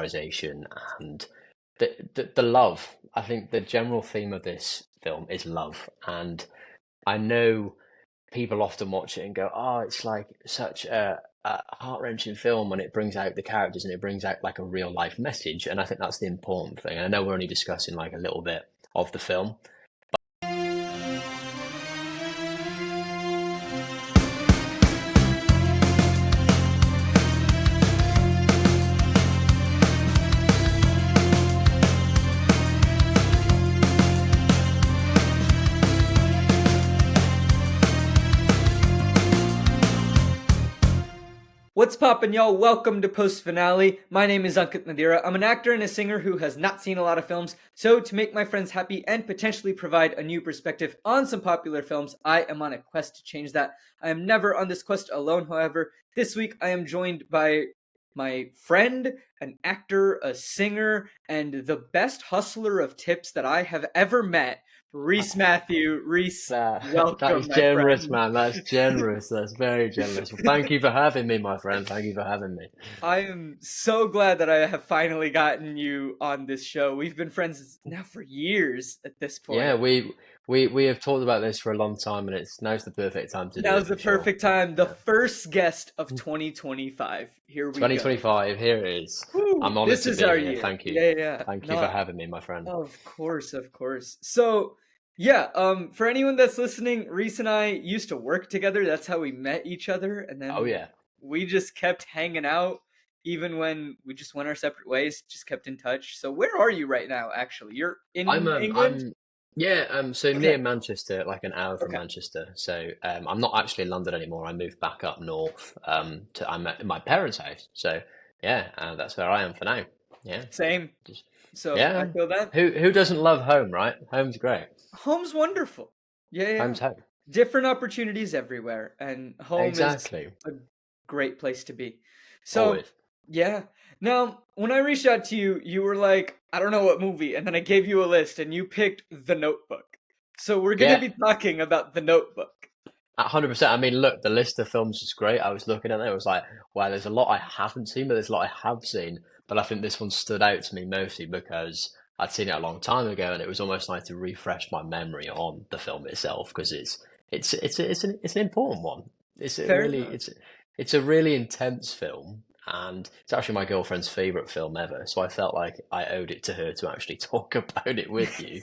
characterization and the love. I think the general theme of this film is love, and I know people often watch it and go, "Oh, it's like such a heart-wrenching film when it brings out the characters and it brings out like a real life message." And I think that's the important thing. I know we're only discussing like a little bit of the film. What's poppin', y'all? Welcome to Post Finale. My name is Ankit Madhira. I'm an actor and a singer who has not seen a lot of films, so to make my friends happy and potentially provide a new perspective on some popular films, I am on a quest to change that. I am never on this quest alone, however. This week I am joined by my friend, an actor, a singer, and the best hustler of tips that I have ever met, Rhys Matthew. Rhys, welcome, That is my generous, friend. man. That's generous. That's very generous. Well, thank you for having me, my friend. Thank you for having me. I am so glad that I have finally gotten you on this show. We've been friends now for years at this Yeah, point. we have talked about this for a long time, and now's the perfect time to do Now's it the for sure. perfect time. The Yeah. first guest of 2025. Here we go. 2025, here it is. Woo, I'm honored this to is be our here. year. Thank you. Yeah, yeah. Thank you for No, having me, my friend. of course, of course. So, yeah, for anyone that's listening, Reese and I used to work together. That's how we met each other, and Oh then yeah. we just kept hanging out even when we just went our separate ways, just kept in touch. So where are you right now, actually? You're in England? I'm yeah, so Okay. near Manchester, like an hour from Okay. Manchester. So I'm not actually in London anymore. I moved back up north. I'm at my parents' house. So yeah, that's where I am for now. Yeah. Same. Just So I yeah. feel that. Who doesn't love home, right? Home's great. Home's wonderful. Yeah, yeah. Home's home. Different opportunities everywhere, and home is Exactly. a great place to be. So, Always. yeah. Now, when I reached out to you, you were like, I don't know what movie, and then I gave you a list, and you picked The Notebook. So we're gonna Yeah. be talking about The Notebook. 100%. I mean, look, the list of films is great. I was looking at it, I was like, wow, there's a lot I haven't seen, but there's a lot I have seen. But I think this one stood out to me mostly because I'd seen it a long time ago, and it was almost like to refresh my memory on the film itself because it's an important one. It's a Fair really enough. it's a really intense film, and it's actually my girlfriend's favorite film ever. So I felt like I owed it to her to actually talk about it with you.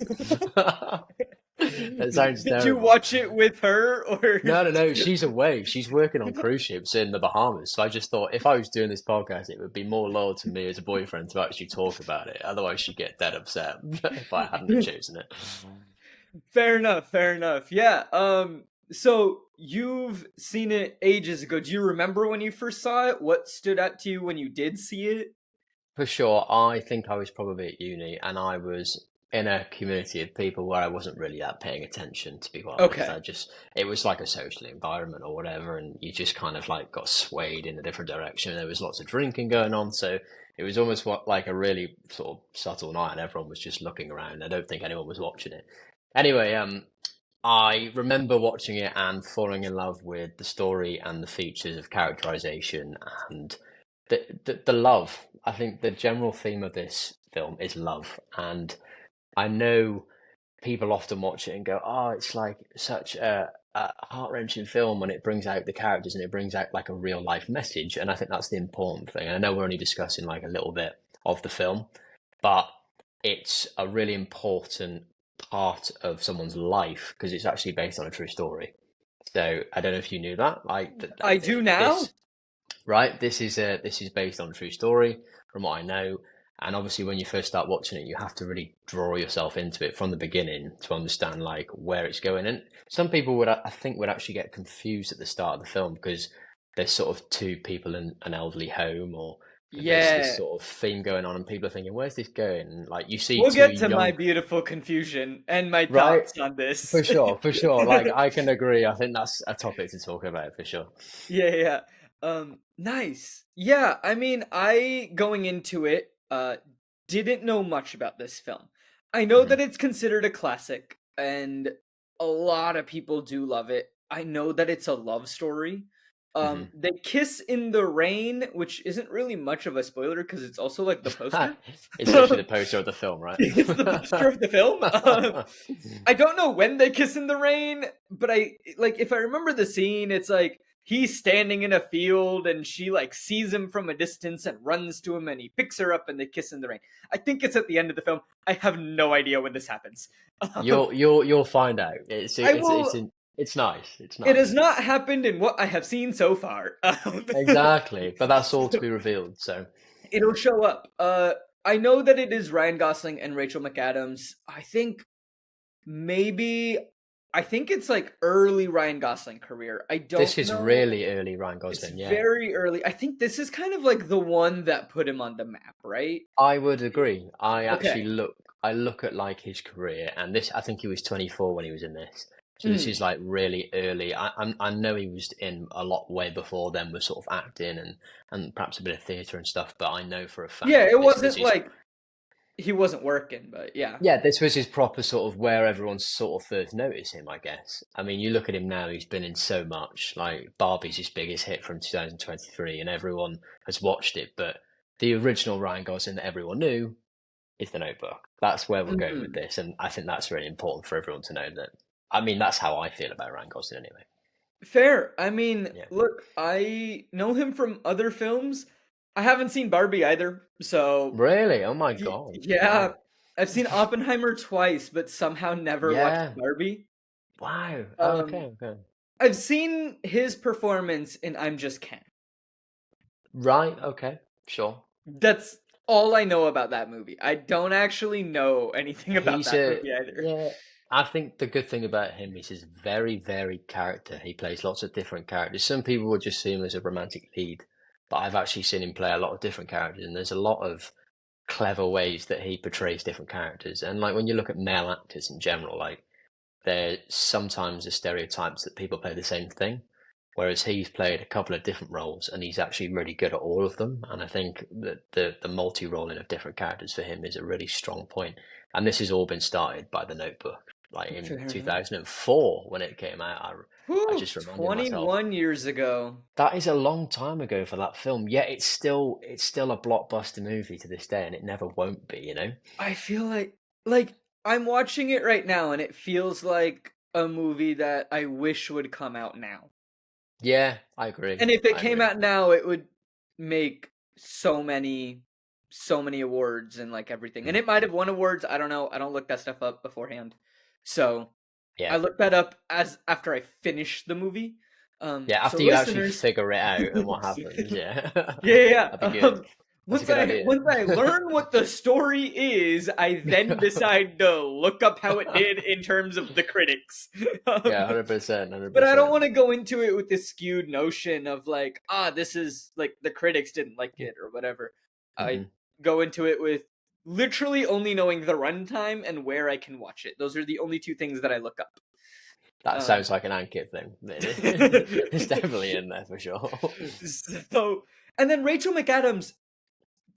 That sounds Did you terrible. watch it with her, or? No, no, no. She's away. She's working on cruise ships in the Bahamas. So I just thought if I was doing this podcast, it would be more loyal to me as a boyfriend to actually talk about it. Otherwise, she'd get dead upset if I hadn't have chosen it. Fair enough, fair enough. Yeah. So you've seen it ages ago. Do you remember when you first saw it? What stood out to you when you did see it? For sure, I think I was probably at uni and I was in a community of people where I wasn't really that paying attention, to be quite honest. Okay. It was like a social environment or whatever, and you just kind of like got swayed in a different direction. There was lots of drinking going on, so it was almost like a really sort of subtle night, and everyone was just looking around. I don't think anyone was watching it. Anyway, I remember watching it and falling in love with the story and the features of characterization and the love. I think the general theme of this film is love, and I know people often watch it and go, "Oh, it's like such a heart-wrenching film when it brings out the characters and it brings out like a real life message." And I think that's the important thing. I know we're only discussing like a little bit of the film, but it's a really important part of someone's life because it's actually based on a true story. So I don't know if you knew that. Like I do now. this, right? This is based on a true story, from what I know. And obviously, when you first start watching it, you have to really draw yourself into it from the beginning to understand like where it's going. And some people would, I think, would actually get confused at the start of the film because there's sort of two people in an elderly home, or there's this Yeah. sort of theme going on, and people are thinking, "Where's this going?" And like you see We'll two get to my young, beautiful confusion and my right? thoughts on this. For sure, for sure. Like I can agree. I think that's a topic to talk about for sure. Yeah, yeah. Nice. Yeah, I mean, I going into it, didn't know much about this film. I know Hmm. that it's considered a classic, and a lot of people do love it. I know that it's a love story. Hmm. They kiss in the rain, which isn't really much of a spoiler because it's also like the poster. It's literally the poster of the film, right? It's the poster of the film. I don't know when they kiss in the rain, but I like if I remember the scene, it's like he's standing in a field and she like sees him from a distance and runs to him and he picks her up and they kiss in the rain. I think it's at the end of the film. I have no idea when this happens. You'll find out. I will. It's nice. It's It has nice. not happened in what I have seen so far. Exactly, but that's all to be revealed. So It'll show up. I know that it is Ryan Gosling and Rachel McAdams. Maybe I think it's like early Ryan Gosling career. I this don't is know. really early Ryan It's Gosling. Yeah, very early. I think this is kind of like the one that put him on the map, right? I would agree. Okay. I look at like his career, and this. I think he was 24 when he was in this. So this Mm. is like really early. I know he was in a lot way before then with sort of acting and perhaps a bit of theatre and stuff. But I know for a fact Yeah, it this wasn't is. like he wasn't working, but yeah. Yeah, this was his proper sort of where everyone sort of first noticed him, I guess. I mean, you look at him now, he's been in so much. Like, Barbie's his biggest hit from 2023, and everyone has watched it. But the original Ryan Gosling that everyone knew is The Notebook. That's where we're going with Mhm. this, and I think that's really important for everyone to know that. I mean, that's how I feel about Ryan Gosling anyway. Fair. I mean, Yeah. look, I know him from other films. I haven't seen Barbie either, so Really? Oh my God. yeah. Wow. I've seen Oppenheimer twice, but somehow never watched Yeah. Barbie. Wow. Um, Okay, okay. I've seen his performance in I'm Just Ken. Right, okay. Sure. That's all I know about that movie. I don't actually know anything about He's that a movie either. yeah. I think the good thing about him is his very varied character. He plays lots of different characters. Some people would just see him as a romantic lead, but I've actually seen him play a lot of different characters, and there's a lot of clever ways that he portrays different characters. And like when you look at male actors in general, like there sometimes are stereotypes that people play the same thing, whereas he's played a couple of different roles and he's actually really good at all of them. And I think that the multi-rolling of different characters for him is a really strong point. And this has all been started by The Notebook, like in Fair enough. 2004 when it came out. I Whew, just reminded myself 21 years ago. that is a long time ago for that film. Yet it's still a blockbuster movie to this day, and it never won't be. You know? I feel like I'm watching it right now and it feels like a movie that I wish would come out now. Yeah, I agree. And if it I came agree. out now, it would make so many awards and like everything. And Mm. it might have won awards. I don't know. I don't look that stuff up beforehand. So I Yeah. looked that up as after I finished the movie. Yeah, So after you actually listeners, figure it out and what happens, yeah. yeah, yeah, That'd be yeah. good. That's a Once good I idea. once I learn what the story is, I then decide to look up how it did in terms of the critics. Yeah, Um, 100%, but I don't 100%. want to go into it with this skewed notion of like, this is like the critics didn't like it or whatever. I Hmm. go into it with literally only knowing the runtime and where I can watch it. Those are the only two things that I look up. That Um, sounds like an Ankit thing. It's definitely in there for sure. so, and then Rachel McAdams,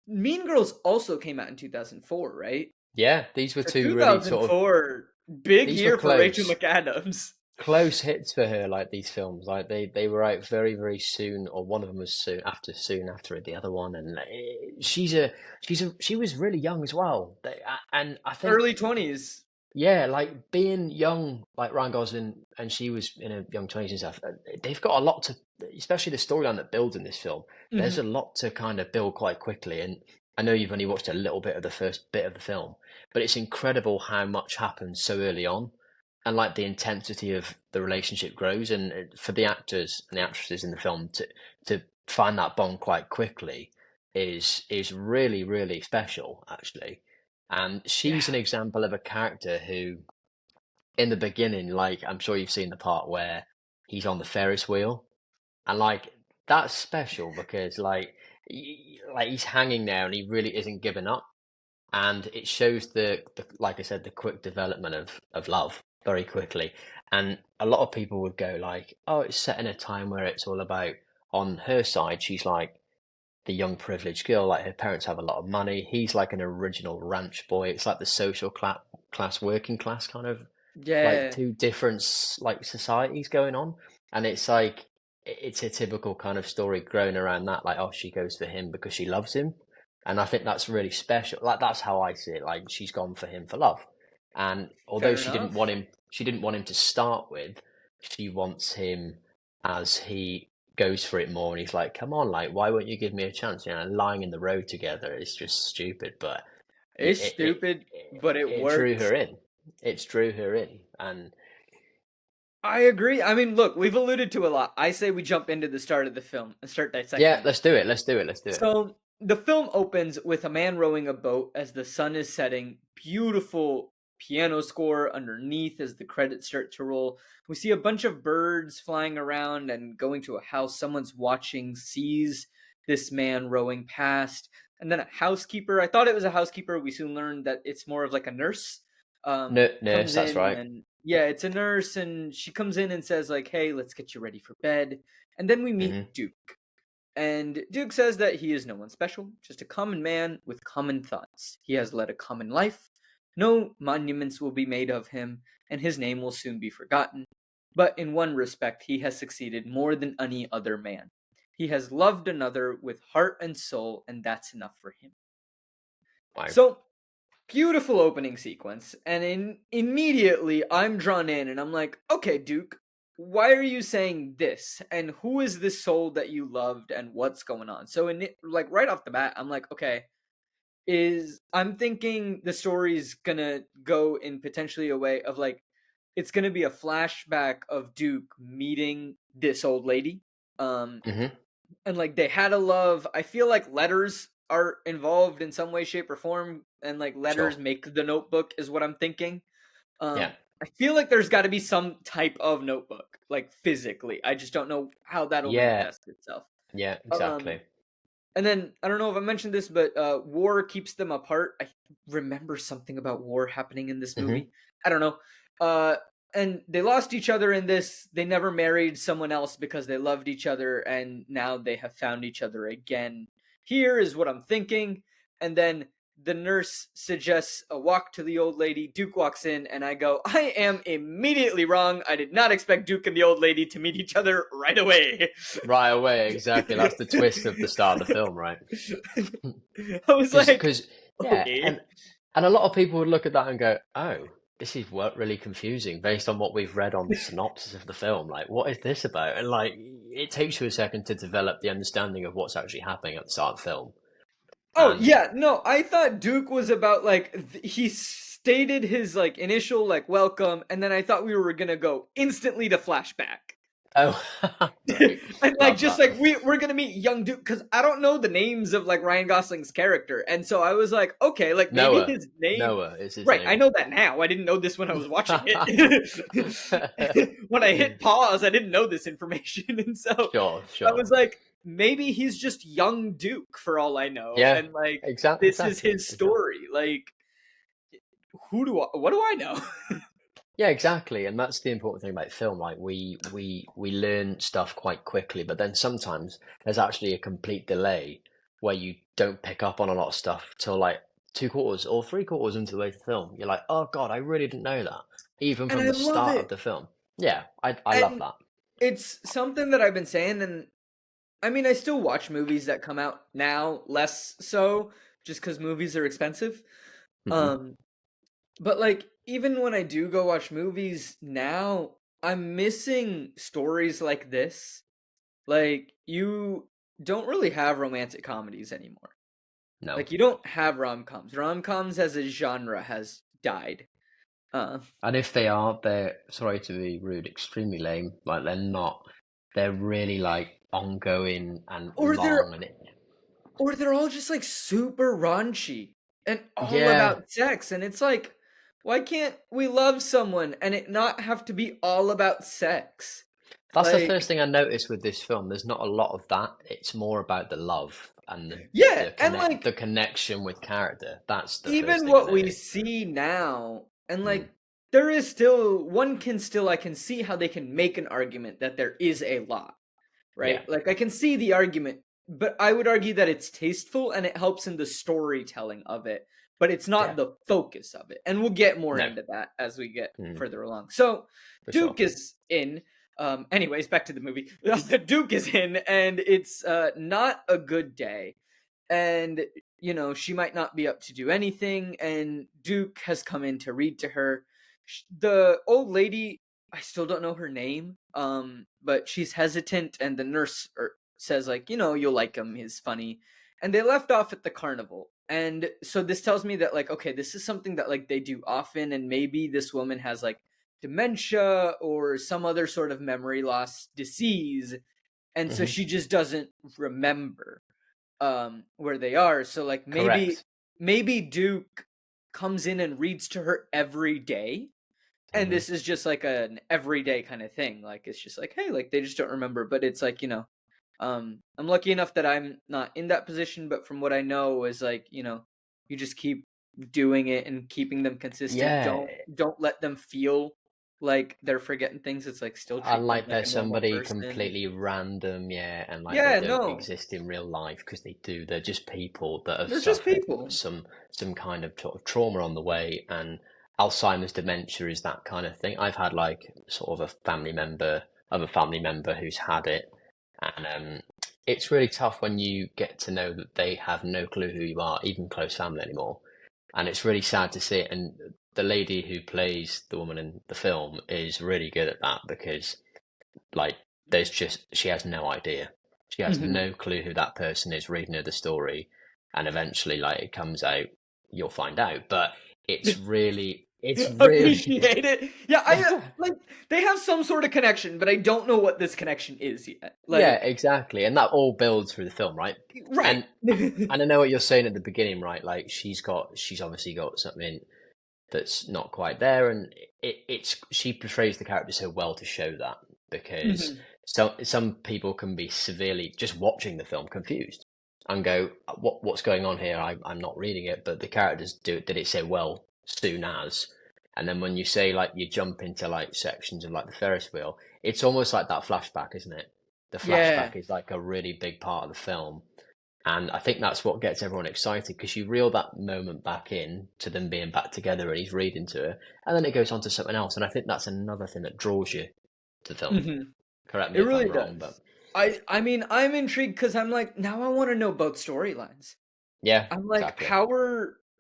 Mean Girls also came out in 2004, right? Yeah, these were So two really sort of 2004, big these were year for Rachel close. McAdams. Close hits for her, like these films. Like they were out very, very soon, or one of them was soon after the other one, and she was really young as well. And I think Early 20s. yeah, like being young, like Ryan Gosling, and she was in her young 20s and stuff. They've got a lot to, especially the storyline that builds in this film. There's Mhm. a lot to kind of build quite quickly, and I know you've only watched a little bit of the first bit of the film, but it's incredible how much happens so early on, and like the intensity of the relationship grows, and for the actors and the actresses in the film to find that bond quite quickly is really, really special, actually. And she's Yeah. an example of a character who, in the beginning, like I'm sure you've seen the part where he's on the Ferris wheel, and like that's special because like he's hanging there and he really isn't giving up, and it shows the like I said the quick development of love very quickly, and a lot of people would go like, oh, it's set in a time where it's all about on her side. She's like the young privileged girl, like her parents have a lot of money. He's like an original ranch boy. It's like the social class, working class kind of like Yeah. two different like societies going on, and it's like it's a typical kind of story grown around that, like, oh, she goes for him because she loves him, and I think that's really special. Like that's how I see it. Like she's gone for him for love, and although Fair enough. she didn't want him to start with. She wants him as he goes for it more, and he's like, "Come on, like, why won't you give me a chance?" You know, lying in the road together is just stupid, but It's stupid, but it it drew works. her in. It drew her in, and I agree. I mean, look, we've alluded to a lot. I say we jump into the start of the film and start yeah, dissecting it. let's do it. Let's do it. Let's do it. So the film opens with a man rowing a boat as the sun is setting. Beautiful piano score underneath as the credits start to roll. We see a bunch of birds flying around and going to a house. Someone's watching, sees this man rowing past. And then a housekeeper. I thought it was a housekeeper. We soon learned that it's more of like a nurse. Nurse, Comes that's in right. and yeah, it's a nurse, and she comes in and says like, "Hey, let's get you ready for bed." And then we meet Hmm. Duke. And Duke says that he is no one special, just a common man with common thoughts. He has led a common life. No monuments will be made of him, and his name will soon be forgotten. But in one respect, he has succeeded more than any other man. He has loved another with heart and soul, and that's enough for him. Wow. So, beautiful opening sequence, and immediately I'm drawn in, and I'm like, okay, Duke, why are you saying this? And who is this soul that you loved, and what's going on? So, like right off the bat, I'm like, okay, I'm thinking the story's gonna go in potentially a way of like it's gonna be a flashback of Duke meeting this old lady. Um, Hmm. and like they had a love. I feel like letters are involved in some way, shape, or form, and like Sure. letters make the notebook is what I'm thinking. Yeah. I feel like there's got to be some type of notebook, like physically. I just don't know how that'll Yeah. manifest itself. Yeah. Um, Exactly. and then I don't know if I mentioned this, but war keeps them apart. I remember something about war happening in this Hmm. movie. I don't know. Uh, and they lost each other in this. They never married someone else because they loved each other, and now they have found each other again. Here is what I'm thinking. And then the nurse suggests a walk to the old lady. Duke walks in, and I go, I am immediately wrong. I did not expect Duke and the old lady to meet each other right away. Right away. Exactly. That's the twist of the start of the film, right? I was like, Because yeah, okay. and a lot of people would look at that and go, "Oh, this is what really confusing based on what we've read on the synopsis of the film. Like, what is this about?" And like, it takes you a second to develop the understanding of what's actually happening at the start of the film. Oh And yeah, no, I thought Duke was about like he stated his like initial like welcome, and then I thought we were gonna go instantly to flashback. oh, great, And like love just that. like we're gonna meet young Duke because I don't know the names of like Ryan Gosling's character, and so I was like, okay, like maybe Noah, his name. Noah is his Right, I name. know that now. I didn't know this when I was watching it. When I hit pause, I didn't know this information, and so Sure, I sure. was like, maybe he's just young Duke for all I know, Yeah, and like this is exactly, his exactly. story. Like, what do I know? Yeah, exactly, and that's the important thing about film. Like we learn stuff quite quickly, but then sometimes there's actually a complete delay where you don't pick up on a lot of stuff till like two quarters or three quarters into the way to the film. You're like, oh God, I really didn't know that, even And from I the love start of it. the film. Yeah, I love And that. it's something that I've been saying, and I mean, I still watch movies that come out now, less so, just because movies are expensive. Hmm. Um, but like, even when I do go watch movies now, I'm missing stories like this. Like, you don't really have romantic comedies anymore. No, Like, you don't have rom-coms. Rom-coms as a genre has died. Uh, and if they are, they're sorry to be rude, extremely lame. Like they're not. They're really like ongoing and or they're long, and it. or they're all just like super raunchy and all Yeah, about sex, and it's like, why can't we love someone and it not have to be all about sex? that's the Like, first thing I noticed with this film. There's not a lot of that. It's more about the love and yeah, and like the connection with character. That's the first even thing I what we noticed. see now, and Mm. like there is still one can still I can see how they can make an argument that there is a lot, Yeah, right? Like I can see the argument, but I would argue that it's tasteful and it helps in the storytelling of it, but it's not yeah, the focus of it. And we'll get more no, into that as we get mm, further along. So for sure. Duke is in. Anyways, back to the movie. Duke is in, and it's not a good day. And, you know, she might not be up to do anything, and Duke has come in to read to her. The old lady, I still don't know her name, but she's hesitant, and the nurse says, like, you know, you'll like him, he's funny. And they left off at the carnival. And so this tells me that, like, okay, this is something that, like, they do often, and maybe this woman has, like, dementia or some other sort of memory loss disease, and so she just doesn't remember where they are. So, like, maybe Duke comes in and reads to her every day, and this is just like an everyday kind of thing. Like, it's just like, hey, like, they just don't remember. But it's like, you know, I'm lucky enough that I'm not in that position, but from what I know is, like, you know, you just keep doing it and keeping them consistent. Yeah. Don't let them feel like they're forgetting things. It's like, still treat them Unlike like they're a normal somebody person. completely random, yeah, and like they Yeah, don't no, exist in real life, because they do. They're just people that have they're just suffered people. some kind of sort of trauma on the way, and Alzheimer's dementia is that kind of thing. I've had like sort of a family member who's had it, and it's really tough when you get to know that they have no clue who you are, even close family anymore, and it's really sad to see it. And the lady who plays the woman in the film is really good at that, because like she has no idea. She has no clue who that person is reading her the story, and eventually like it comes out, you'll find out. But it's really Appreciate it. Yeah, I like they have some sort of connection, but I don't know what this connection is yet. yeah, Like, exactly. And that all builds through the film, right? right. And I know what you're saying at the beginning, right? Like she's obviously got something that's not quite there, and she portrays the character so well to show that, because some people can be severely just watching the film confused and go, what's going on here? I'm not reading it, but the characters did it so well soon as. And then when you say like you jump into like sections of like the Ferris wheel, it's almost like that flashback, isn't it? The Yeah. flashback is like a really big part of the film. And I think that's what gets everyone excited, because you reel that moment back in to them being back together and he's reading to her, and then it goes on to something else. And I think that's another thing that draws you to the film. Correct me It if I'm really wrong, but does. I mean, I'm intrigued because I'm like, now I want to know both storylines. yeah, I'm like, exactly.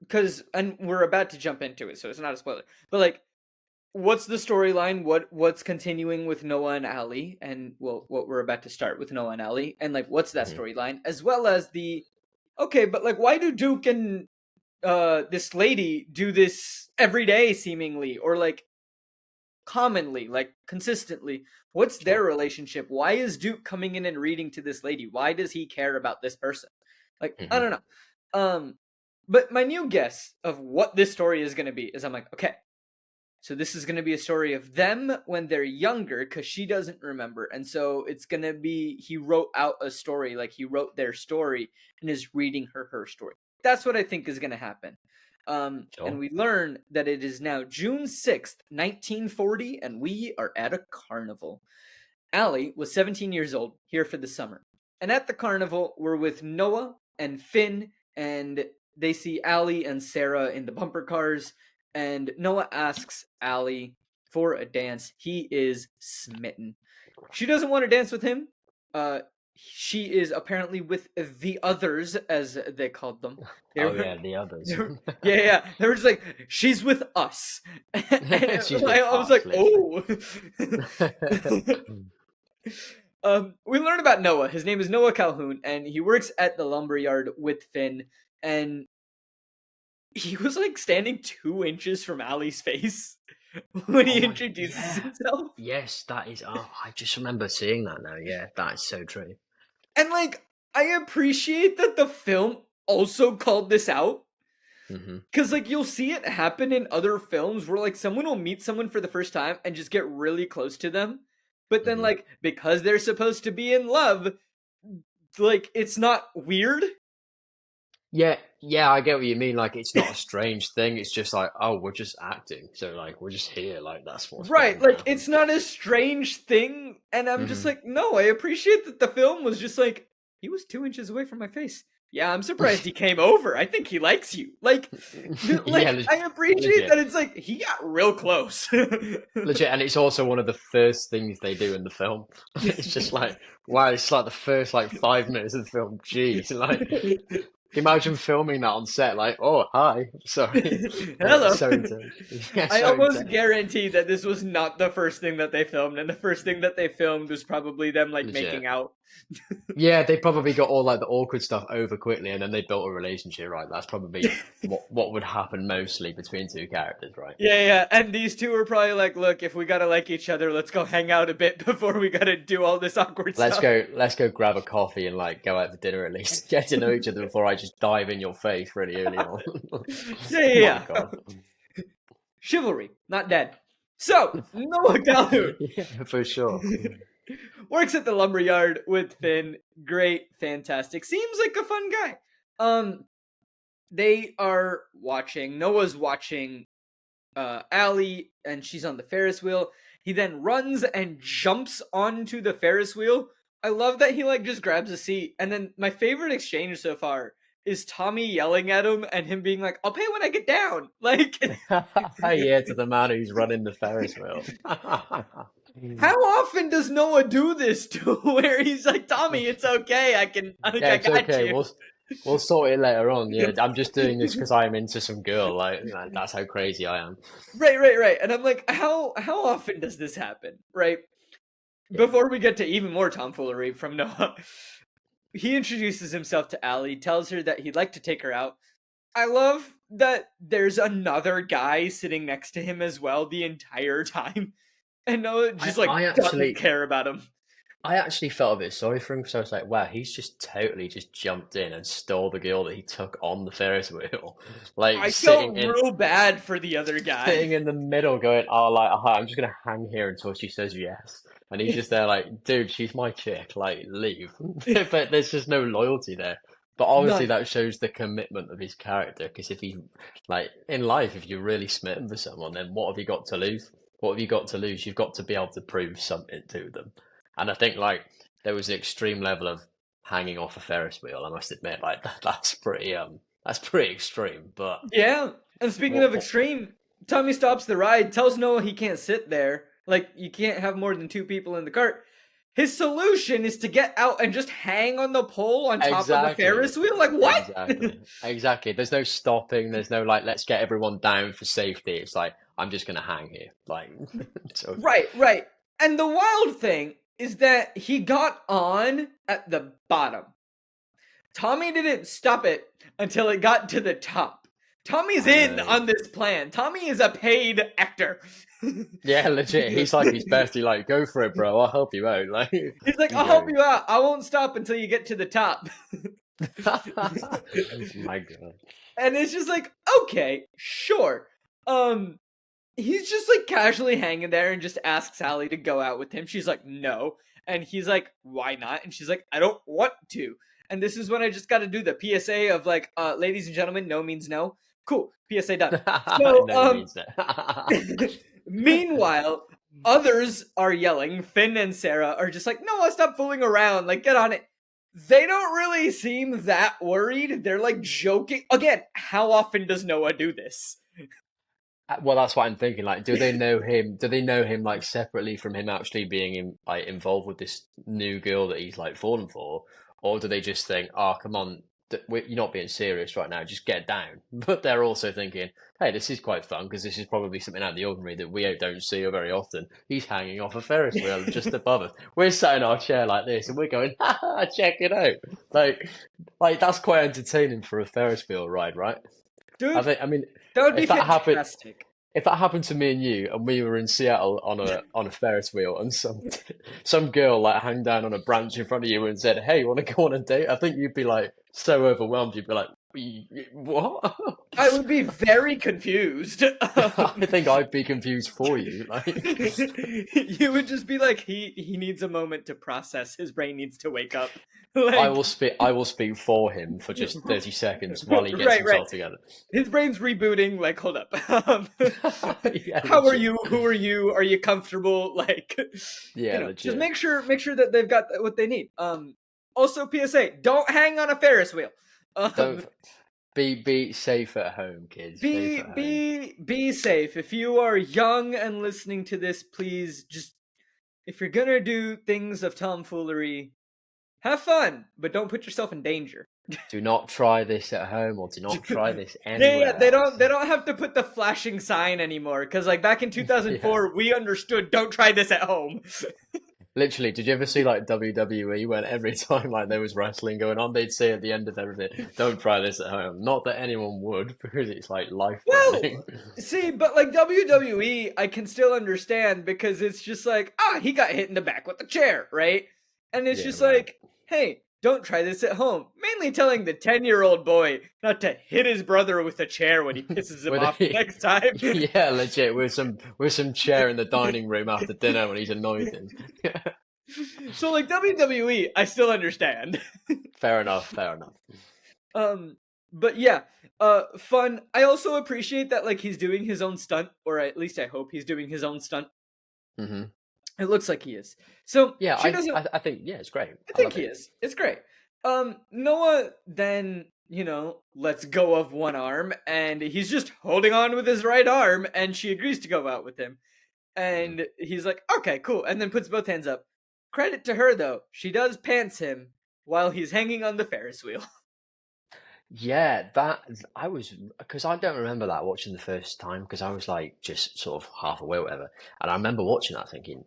because, and we're about to jump into it, so it's not a spoiler. But like, what's the storyline? What's continuing with Noah and Allie, and well, what we're about to start with Noah and Allie, and like, what's that storyline, as well as okay, but like, why do Duke and this lady do this every day seemingly, or like commonly, like consistently? What's their Sure. relationship? Why is Duke coming in and reading to this lady? Why does he care about this person? Like, I don't know. But my new guess of what this story is going to be is, I'm like, okay, so this is going to be a story of them when they're younger, because she doesn't remember. And so it's going to be, he wrote out a story, like he wrote their story and is reading her story. That's what I think is going to happen. And Sure. we learn that it is now June 6th, 1940, and we are at a carnival. Allie was 17 years old, here for the summer. And at the carnival, we're with Noah and Finn, and they see Allie and Sarah in the bumper cars. And Noah asks Allie for a dance. He is smitten. She doesn't want to dance with him. She is apparently with the others, as they called them. Oh yeah, the others. Yeah. They were just like, she's with us. And She's with I was us, like, literally. oh. We learn about Noah. His name is Noah Calhoun, and he works at the lumberyard with Finn. And he was like standing 2 inches from Allie's face when he introduces himself. Yes, that is. Oh, I just remember seeing that now. Yeah, that is so true. And like, I appreciate that the film also called this out. Because like, you'll see it happen in other films where like someone will meet someone for the first time and just get really close to them. But then like, because they're supposed to be in love, like, it's not weird. Yeah, I get what you mean. Like, it's not a strange thing. It's just like, oh, we're just acting. So like, we're just here. Like, that's what's Right, going to like, happen. it's not a strange thing. And I'm just like, no, I appreciate that the film was just like, he was 2 inches away from my face. Yeah, I'm surprised he came over. I think he likes you. Like, Yeah, I appreciate legit. that it's like he got real close. Legit, and it's also one of the first things they do in the film. It's just like, wow, it's like the first like 5 minutes of the film. Jeez, like imagine filming that on set. Like, oh, hi, sorry, Hello. so intense. Yeah, I so almost intense. guarantee that this was not the first thing that they filmed, and the first thing that they filmed was probably them like making Legit. out. Yeah, they probably got all like the awkward stuff over quickly, and then they built a relationship. Right, that's probably what would happen mostly between two characters, right? Yeah, yeah. And these two were probably like, look, if we gotta like each other, let's go hang out a bit before we gotta do all this awkward stuff. Let's go grab a coffee and like go out for dinner at least. Get to know each other before I just dive in your face really early on. Yeah, yeah, My yeah. God. Chivalry, not dead. So, Noah Calhoun Yeah, for sure. works at the lumberyard with Finn. Great, fantastic. Seems like a fun guy. They are watching. Noah's watching Allie, and she's on the Ferris wheel. He then runs and jumps onto the Ferris wheel. I love that he like just grabs a seat. And then my favorite exchange so far is Tommy yelling at him and him being like, "I'll pay when I get down." Like, Yeah, to the man who's running the Ferris wheel. how often does Noah do this to where he's like, "Tommy, it's okay. I Yeah, it's got okay. you." We'll sort it later on. Yeah, I'm just doing this because I'm into some girl. Like, that's how crazy I am. Right. And I'm like, how often does this happen? Right? Yeah. Before we get to even more tomfoolery from Noah, he introduces himself to Allie, tells her that he'd like to take her out. I love that there's another guy sitting next to him as well the entire time. And Noah just doesn't care about him. I actually felt a bit sorry for him because I was like, wow, he's just totally just jumped in and stole the girl that he took on the Ferris wheel. Like I felt real bad for the other guy. sitting in the middle going, oh, like, I'm just gonna hang here until she says yes. And he's just there like, dude, she's my chick, like, leave. But there's just no loyalty there. But obviously that shows the commitment of his character, because if he, like, in life, if you're really smitten for someone, then what have you got to lose? What have you got to lose? You've got to be able to prove something to them. And I think like there was an extreme level of hanging off a Ferris wheel. I must admit, like that's pretty extreme. But yeah, and speaking of extreme, Tommy stops the ride, tells Noah he can't sit there. Like you can't have more than 2 people in the cart. His solution is to get out and just hang on the pole on top of the Ferris wheel. Like what? Exactly. There's no stopping. There's no like, let's get everyone down for safety. It's like I'm just gonna hang here. Like so. Right. And the wild thing is that he got on at the bottom. Tommy didn't stop it until it got to the top. Tommy's in on this plan. Tommy is a paid actor. Yeah, legit. He's like his best. He's like, go for it, bro. I'll help you out. Like he's like, I'll help you out. I won't stop until you get to the top. My God. And it's just like, okay, sure. He's just like casually hanging there and just asks Sally to go out with him. She's like, no. And he's like, why not? And she's like, I don't want to. And this is when I just got to do the PSA of like, ladies and gentlemen, no means no. Cool. PSA done. So, No means that. Meanwhile, others are yelling. Finn and Sarah are just like, no, stop fooling around. Like, get on it. They don't really seem that worried. They're like joking. Again, how often does Noah do this? Well, that's what I'm thinking. Like, do they know him? Do they know him like separately from him actually being like involved with this new girl that he's like fallen for, or do they just think, "Oh, come on, you're not being serious right now. Just get down." But they're also thinking, "Hey, this is quite fun because this is probably something out of the ordinary that we don't see very often." He's hanging off a Ferris wheel just above us. We're sat in our chair like this, and we're going, "Ha ha, check it out!" Like that's quite entertaining for a Ferris wheel ride, right? Dude, I mean, that would be fantastic. If that happened to me and you, and we were in Seattle on a Ferris wheel, and some girl like hung down on a branch in front of you and said, "Hey, you want to go on a date?" I think you'd be like so overwhelmed. You'd be like, "What?" I would be very confused. I think I'd be confused for you. Like, you would just be like, he needs a moment to process. His brain needs to wake up. Like, I will speak for him for just 30 seconds while he gets himself together. His brain's rebooting. Like, hold up. Yeah, how are you? Who are you? Are you comfortable? Like, yeah, just make sure that they've got what they need. Also, PSA: don't hang on a Ferris wheel. Um, Don't be safe at home, kids. Safe be at home. be safe. If you are young and listening to this, please just if you're gonna do things of tomfoolery, have fun, but don't put yourself in danger. Do not try this at home, or do not try this Yeah, anywhere they else. don't have to put the flashing sign anymore because like back in Yeah. 2004 we understood don't try this at home. Literally, did you ever see like WWE when every time like there was wrestling going on, they'd say at the end of everything, "Don't try this at home." Not that anyone would, because it's like life threatening. Well, see, but like WWE, I can still understand because it's just like, he got hit in the back with a chair, right? And it's Yeah, just right. like, hey, don't try this at home. Mainly telling the 10-year-old boy not to hit his brother with a chair when he pisses him With off a, next time. yeah, legit, with some chair in the dining room after dinner when he's annoyed him. So like WWE, I still understand. Fair enough, fair enough. Um, but yeah, fun. I also appreciate that like he's doing his own stunt, or at least I hope he's doing his own stunt. Hmm. It looks like he is. So Yeah, she doesn't. I think yeah, it's great. I I think love he it. is. It's great. Noah then lets go of one arm, and he's just holding on with his right arm, and she agrees to go out with him, Mhm. and he's like, okay, cool, and then puts both hands up. Credit to her though, she does pants him while he's hanging on the Ferris wheel. Yeah, that I was because I don't remember that watching the first time because I was like just sort of half away, or whatever. And I remember watching that thinking,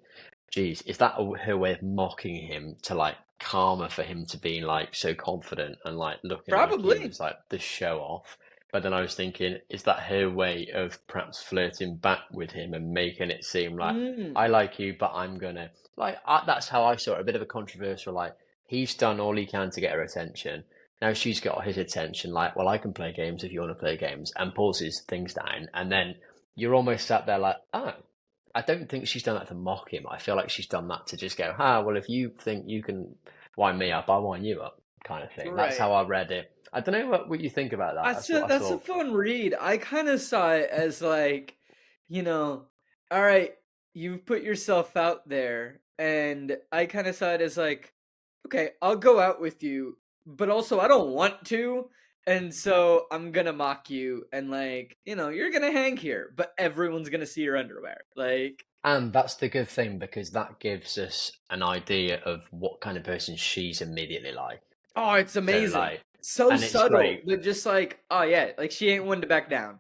"Geez, is that her way of mocking him to like karma for him to be like so confident and like looking like he Probably. was like the show off?" But then I was thinking, is that her way of perhaps flirting back with him and making it seem like I Mm. like you, but I'm gonna that's how I saw it. A bit of a controversial, like he's done all he can to get her attention. Now she's got his attention, like, well, I can play games if you want to play games, and pauses things down. And then you're almost sat there like, oh, I don't think she's done that to mock him. I feel like she's done that to just go, well, if you think you can wind me up, I'll wind you up, kind of thing. That's Right. how I read it. I don't know what you think about that. That's what I That's a thought. fun read. I kind of saw it as like, all right, you've put yourself out there, and I kind of saw it as like, okay, I'll go out with you, but also I don't want to, and so I'm gonna mock you, and like, you're gonna hang here, but everyone's gonna see your underwear. Like, And that's the good thing because that gives us an idea of what kind of person she's immediately like. oh, it's So, amazing, like, so and it's subtle, great. but just like, oh yeah, like she ain't one to back down.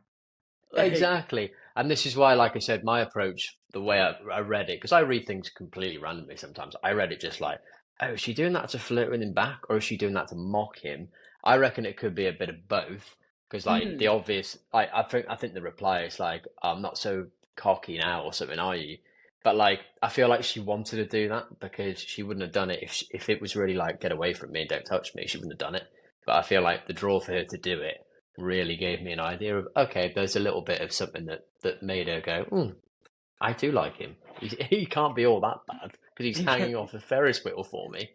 Like, Exactly. And this is why, like I said, my approach, the way I read it, because I read things completely randomly sometimes. I read it just like, oh, is she doing that to flirt with him back, or is she doing that to mock him? I reckon it could be a bit of both, because like the mm, obvious, like I think the reply is like, I'm not so cocky now or something, are you? But like, I feel like she wanted to do that because she wouldn't have done it if it was really like, get away from me and don't touch me. She wouldn't have done it. But I feel like the draw for her to do it really gave me an idea of okay, there's a little bit of something that made her go, I do like him. He can't be all that bad because he's hanging off a Ferris wheel for me.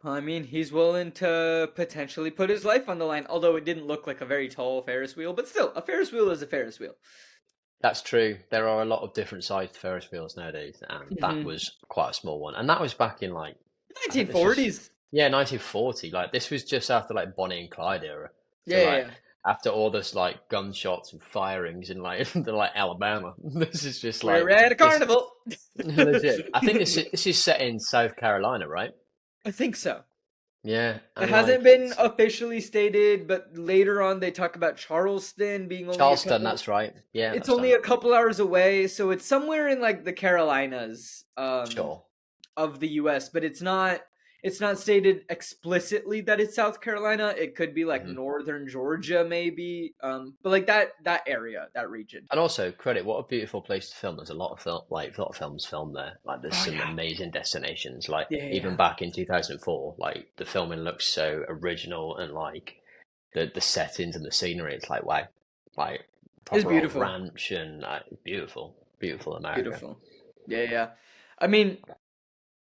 I mean, he's willing to potentially put his life on the line, although it didn't look like a very tall Ferris wheel, but still, a Ferris wheel is a Ferris wheel. That's true. There are a lot of different sized Ferris wheels nowadays, and that Hmm. was quite a small one. And that was back in like I think this was 1940s. yeah 1940. Like this was just after like Bonnie and Clyde era. Yeah, So yeah, like yeah. after all this like gunshots and firings in like the like Alabama, this is just We're like at a this. carnival. Legit. I think this is set in South Carolina, right? I think so. Yeah, It and hasn't like been it's officially stated, but later on they talk about Charleston being only a Charleston, couple. that's right. Yeah, It's that's only done. a couple hours away, so it's somewhere in like the Carolinas. Sure. Of the US, but it's not stated explicitly that it's South Carolina. It could be like Hmm. northern Georgia maybe. But like that area, that region. And also, credit, what a beautiful place to film. There's a lot of a lot of films filmed there. Like, there's Oh some yeah. amazing destinations. Like, Yeah, yeah, even yeah. back in 2004, like the filming looks so original and like the settings and the scenery. It's like wow, like It's proper old beautiful. ranch and beautiful, beautiful America. Beautiful. Yeah, yeah. I mean,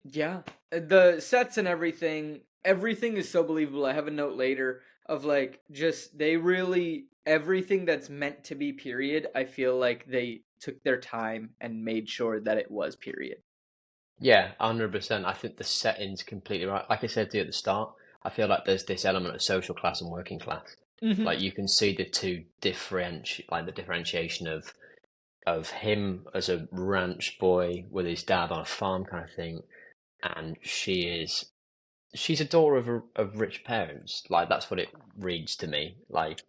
yeah. The sets and everything is so believable. I have a note later of like just they really everything that's meant to be period, I feel like they took their time and made sure that it was period. Yeah, 100%. I think the setting's completely right. Like I said to you at the start, I feel like there's this element of social class and working class. Hmm. Like you can see the two the differentiation of him as a ranch boy with his dad on a farm kind of thing, and she's a daughter of rich parents. Like that's what it reads to me. Like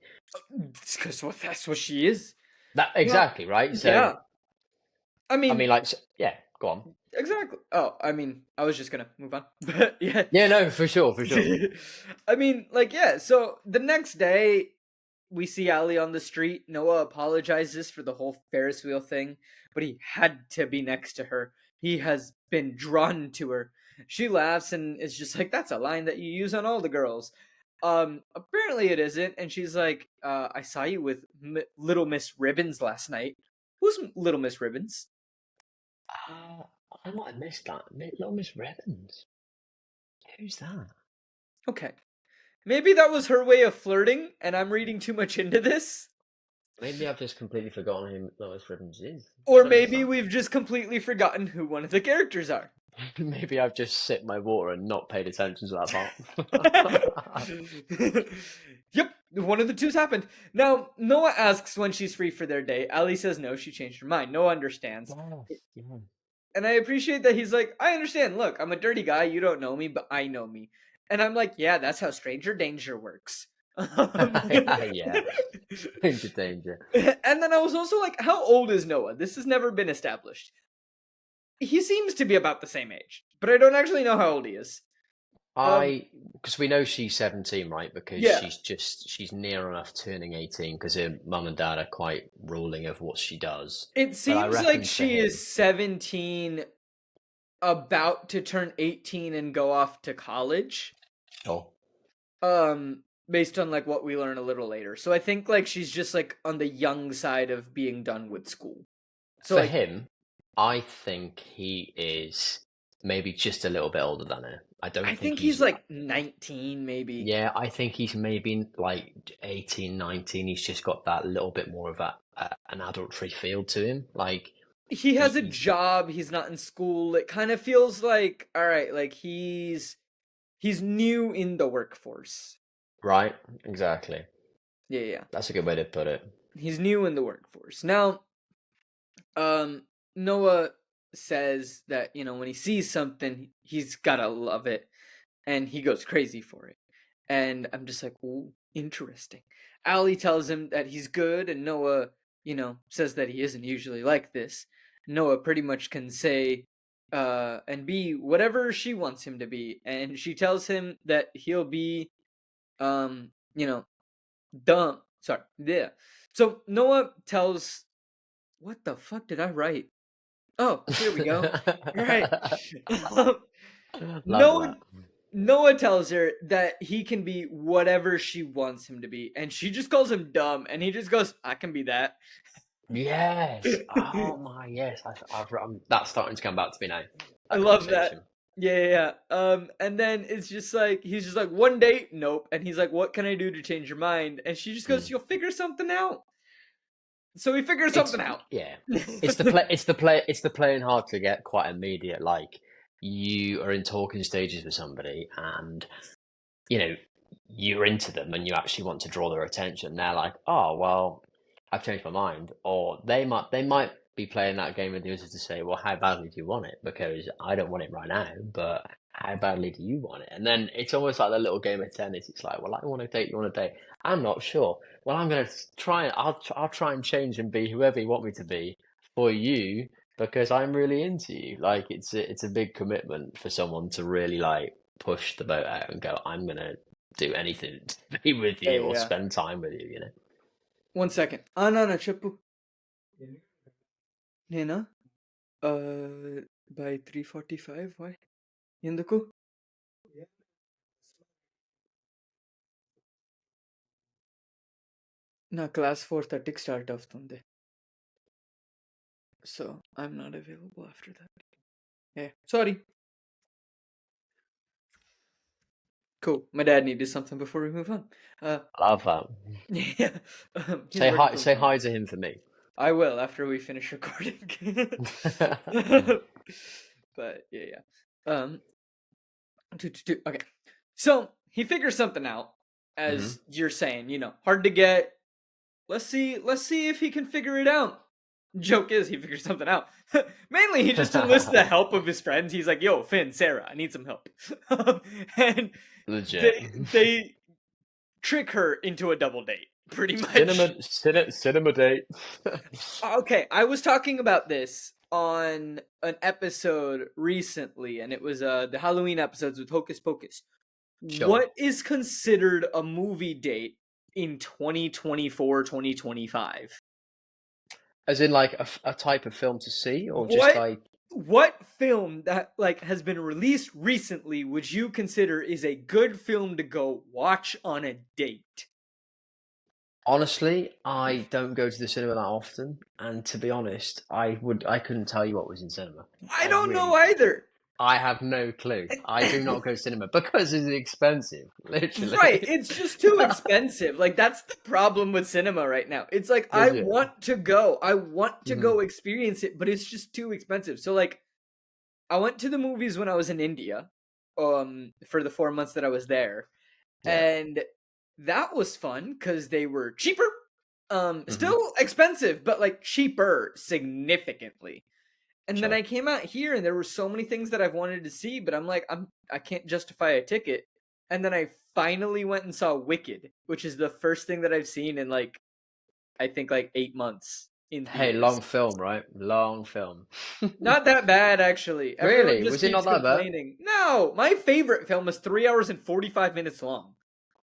Because that's what she is. that Well, exactly, right? So yeah. I I mean, mean, like, yeah, go on. exactly. Oh, I mean, I was just gonna move on, but yeah. Yeah, no, for sure, for sure. I mean, like, yeah. So the next day, we see Ali on the street. Noah apologizes for the whole Ferris wheel thing, but he had to be next to her. He has been drawn to her. She laughs and is just like, "That's a line that you use on all the girls." Apparently it isn't, and she's like, "I saw you with Little Miss Ribbons last night." Who's Little Miss Ribbons? Uh, I might have missed that. Little Miss Revens. Who's that? Okay, maybe that was her way of flirting, and I'm reading too much into this. Maybe I've just completely forgotten who Little Miss Revens is. Or Did I miss maybe that? we've just completely forgotten who one of the characters are. Maybe I've just sipped my water and not paid attention to that part. Yep, one of the two's happened. Now, Noah asks when she's free for their date. Ali says no, she changed her mind. Noah understands. Yes, yeah. And I appreciate that he's like, I understand. Look, I'm a dirty guy. You don't know me, but I know me. And I'm like, yeah, that's how stranger danger works. Yeah. Danger, danger. And then I was also like, how old is Noah? This has never been established. He seems to be about the same age, but I don't actually know how old he is. Because we know she's 17, right? Because Yeah. she's near enough turning 18 because her mum and dad are quite ruling of what she does. It But I seems like reckon for she him, is 17, about to turn 18 and go off to college. oh, Based on like what we learn a little later. So I think like she's just like on the young side of being done with school. So for like him, I think he is maybe just a little bit older than her. I I don't think think he's he's, like 19 maybe. yeah, I think he's maybe like 18, 19. He's just got that little bit more of an adultery feel to him. Like, He has a he's, job, he's not in school. It kind of feels like all right, like he's new in the workforce. right, exactly. Yeah, yeah. That's a good way to put it. He's new in the workforce. Now, Noah says that, when he sees something, he's gotta love it, and he goes crazy for it. And I'm just like, ooh, interesting. Ali tells him that he's good, and Noah, says that he isn't usually like this. Noah pretty much can say and be whatever she wants him to be, and she tells him that he'll be, um, you know, dumb. Sorry, yeah. So Noah tells, what the fuck did I write? Oh, here we go. Right. Um, Love Noah that. Noah tells her that he can be whatever she wants him to be, and she just calls him dumb, and he just goes, "I can be that." Yes. Oh my, yes. That's starting to come back to me now. I That love that. conversation. Yeah, yeah, yeah. And then it's just like he's just like, one date, nope, and he's like, "What can I do to change your mind?" And she just goes, Mm. "You'll figure something out." So he figures It's something out. yeah. It's the playing hard to get quite immediate. Like you are in talking stages with somebody, and you know you're into them, and you actually want to draw their attention. They're like, oh well, I've changed my mind, or they might be playing that game with you as to say, well, how badly do you want it? Because I don't want it right now, but how badly do you want it? And then it's almost like the little game of tennis. It's like, well, I want to date, you want to date. I'm not sure. Well, I'm gonna try. I'll try and change and be whoever you want me to be for you because I'm really into you. Like it's a big commitment for someone to really like push the boat out and go, I'm gonna do anything to be with Yeah, you yeah, or yeah. spend time with you, you know. 1 second. No, చెప్పు. నేనా? By 3:45. Why? ఎందుకు? నా class 4:30కి start అవుతుంది. So I'm not available after that. Yeah, sorry. Cool. My dad needed something before we move on. I love that. Yeah. He's Say working hi. from Say home. hi to him for me. I will after we finish recording. But yeah, yeah. Okay. So he figures something out, Hmm. as you're saying, hard to get. Let's see if he can figure it out. Joke is he figures something out. Mainly he just enlists the help of his friends. He's like, yo, Finn, Sarah, I need some help. And Legit. they trick her into a double date, pretty much. Cinema date. Okay, I was talking about this on an episode recently, and it was the Halloween episodes with Hocus Pocus. Sure. What is considered a movie date in 2024, 2025? As in, like, a type of film to see, or just like... What film that has been released recently would you consider is a good film to go watch on a date? Honestly, I don't go to the cinema that often, and to be honest, I couldn't tell you what was in cinema. I don't know either. I have no clue. I do not go to cinema because it's expensive, literally. Right, it's just too expensive. Like, that's the problem with cinema right now. It's like, I want to go. I want to go experience it, but it's just too expensive. So, like, I went to the movies when I was in India, for the 4 months that I was there. Yeah. And that was fun because they were cheaper. Still expensive, but, like, cheaper significantly. And then I came out here and there were so many things that I've wanted to see, but I'm like, I can't justify a ticket. And then I finally went and saw Wicked, which is the first thing that I've seen in I think 8 months in theaters. Hey, long film, right? Long film. Not that bad, actually. Really? Was it not that bad? No, my favorite film is 3 hours and 45 minutes long.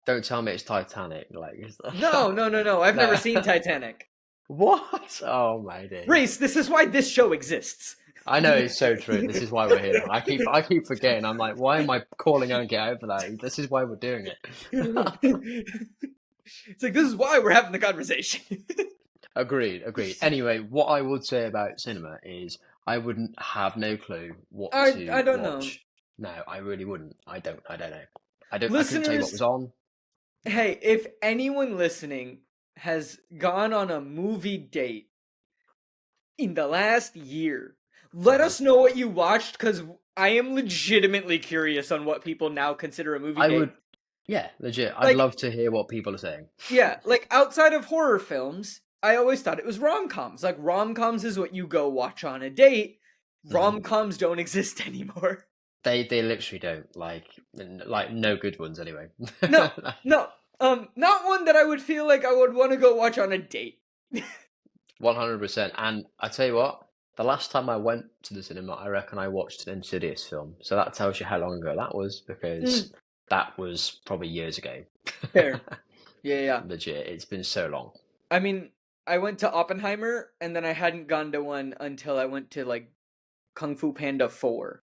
Don't tell me it's Titanic. No. I've never seen Titanic. What? Oh my days. Rhys, this is why this show exists. I know, it's so true. This is why we're here. I keep forgetting. I'm like, why am I calling Ankit out for that? This is why we're doing it. It's like, this is why we're having the conversation. Agreed. Anyway, what I would say about cinema is I wouldn't have no clue what to I don't watch. know. No, I really wouldn't. I don't know. I couldn't Listeners, tell you what was on. Hey, if anyone listening has gone on a movie date in the last year, let us know what you watched, because I am legitimately curious on what people now consider a movie date. Yeah, legit. I'd love to hear what people are saying. Yeah, outside of horror films, I always thought it was rom-coms. Rom-coms is what you go watch on a date. Rom-coms don't exist anymore. They literally don't. Like no good ones anyway. No. Not one that I would feel like I would want to go watch on a date. 100%. And I tell you what, the last time I went to the cinema, I reckon I watched an Insidious film. So that tells you how long ago that was, because that was probably years ago. Fair. Yeah. Legit. It's been so long. I mean, I went to Oppenheimer, and then I hadn't gone to one until I went to Kung Fu Panda 4.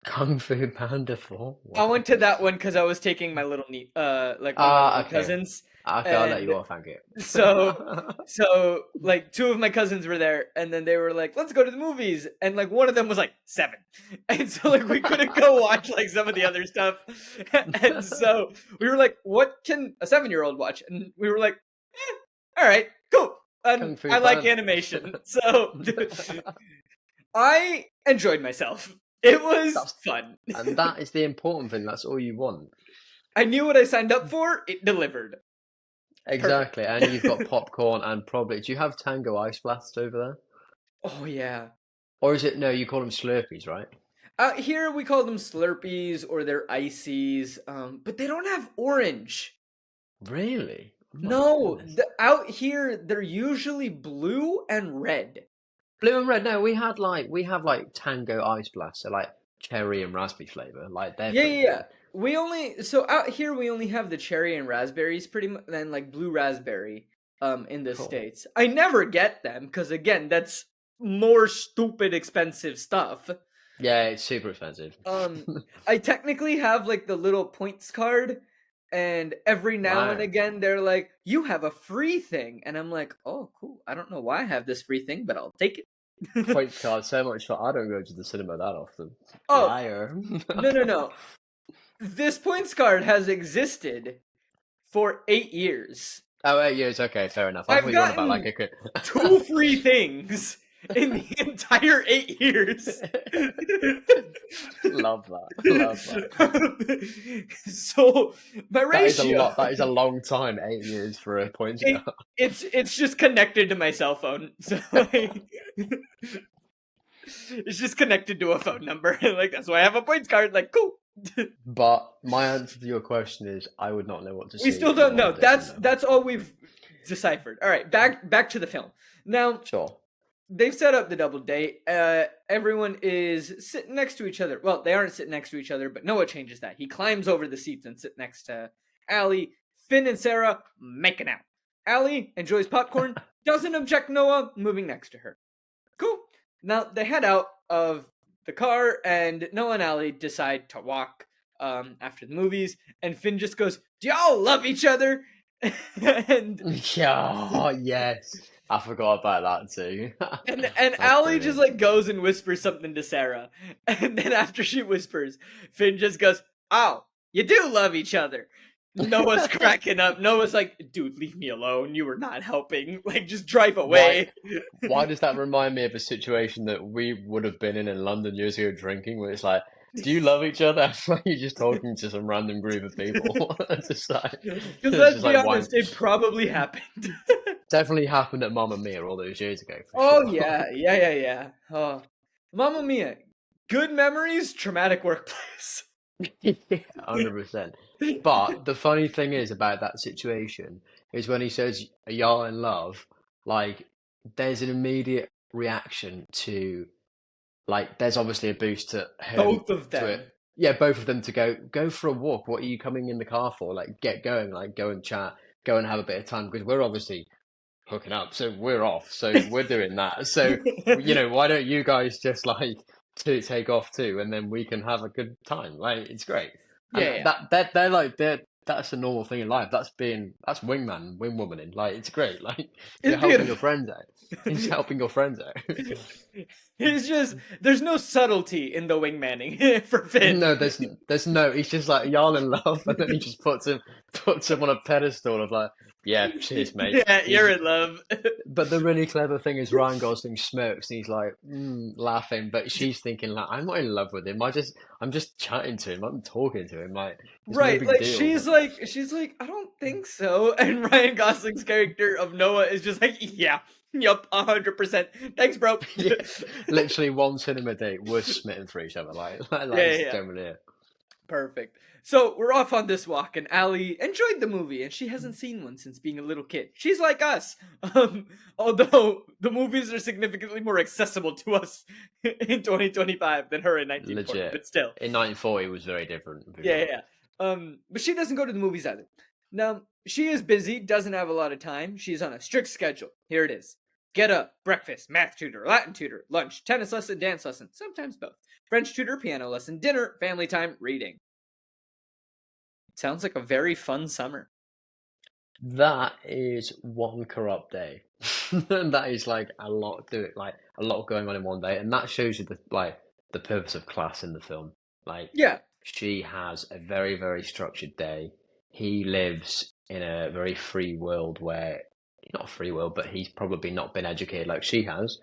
Kung Fu Panda 4? What? I went to that one because I was taking my little cousins. Okay, I'll let you off, Ankit. So two of my cousins were there, and then they were like, let's go to the movies. And one of them was 7. And so we couldn't go watch some of the other stuff. And so we were like, what can a 7-year-old watch? And we were like, all right, cool. And I like animation. So I enjoyed myself. It was fun. And that is the important thing. That's all you want. I knew what I signed up for. It delivered. Exactly. Perfect. And you've got popcorn and probably... Do you have Tango Ice Blast over there? Oh, yeah. Or is it... No, you call them Slurpees, right? Out here, we call them Slurpees, or they're Ices. But they don't have orange. Really? No. Out here, they're usually blue and red. Blue and red. No, we have Tango Ice Blast, so cherry and raspberry flavor. Yeah. Out here we only have the cherry and raspberries pretty much, and blue raspberry in the States. I never get them because again, that's more stupid expensive stuff. Yeah, it's super expensive. I technically have the little points card, and every now and again they're like, you have a free thing, and I'm like, oh cool, I don't know why I have this free thing, but I'll take it. Point card, so much fun. I don't go to the cinema that often. Oh, liar. No. This points card has existed for 8 years. Oh, 8 years. Okay, fair enough. I've gotten 2 free things in the entire 8 years. Love that. Love that. So my That is a ratio, lot. That is a long time. 8 years for a point guard. it's just connected to my cell phone. So like, it's just connected to a phone number. Like that's why I have a points card. Like cool. But my answer to your question is, I would not know what to We see. still in don't know. modern day cinema. That's all we've deciphered. All right, back to the film. Now Sure. they've set up the double date. Everyone is sitting next to each other. Well, they aren't sitting next to each other, but Noah changes that. He climbs over the seats and sits next to Allie. Finn and Sarah making out. Allie enjoys popcorn, doesn't object Noah moving next to her. Cool. Now they head out of the car, and Noah and Allie decide to walk after the movies. And Finn just goes, "Do y'all love each other?" and Yeah, yes. I forgot about that too. and That's Allie just brilliant. like goes and whispers something to Sarah, and then after she whispers, Finn just goes, "Oh, you do love each other." Noah's cracking up. Noah's like, "Dude, leave me alone. You were not helping. Like, just drive away." Why does that remind me of a situation that we would have been in London years ago drinking, where it's like, do you love each other? Like you're just talking to some random group of people. It's just like, Because it's let's just be like honest, it probably happened. definitely happened at Mamma Mia all those years ago for Oh sure. yeah. Oh, Mamma Mia. Good memories, traumatic workplace. 100%. But the funny thing is about that situation is when he says, "Are y'all in love?" Like, there's an immediate reaction to, like, there's obviously a boost to him Both of to them. it. Yeah, both of them to go for a walk. What are you coming in the car for? Like, get going. Like, go and chat. Go and have a bit of time because we're obviously hooking up, so we're off. So we're doing that. So why don't you guys just like to take off too, and then we can have a good time. Like it's great. And Yeah. they're like that's a normal thing in life. That's wingman, wingwomaning. Like it's great. Like you're It's helping your beautiful. friends out. He's helping your friends out. It's just there's no subtlety in the wingmanning for Finn. No, there's no. He's just like y'all in love, and then he just puts him on a pedestal of like, yeah, cheers, mate. Yeah, you're in love. But the really clever thing is Ryan Gosling smirks and he's like laughing, but she's thinking like, I'm not in love with him. I'm just chatting to him. I'm talking to him. Like it's no Right, big like deal. she's like, I don't think so. And Ryan Gosling's character of Noah is just like, yeah, yup, 100%. Thanks, bro. Yeah, literally one cinema date, we're smitten for each other. That's Yeah. generally it. Perfect. So we're off on this walk, and Allie enjoyed the movie, and she hasn't seen one since being a little kid. She's like us, although the movies are significantly more accessible to us in 2025 than her in 1940. Legit. But still, In 1940, it was very different. yeah. But she doesn't go to the movies either. Now she is busy, doesn't have a lot of time. She's on a strict schedule. Here it is: get up, breakfast, math tutor, Latin tutor, lunch, tennis lesson, dance lesson, sometimes both, French tutor, piano lesson, dinner, family time, reading. Sounds like a very fun summer. That is one corrupt day. That is like a lot a lot going on in one day, and that shows you the purpose of class in the film. Like Yeah, she has a very, very structured day. He lives in a very free world where not a free world, but he's probably not been educated like she has,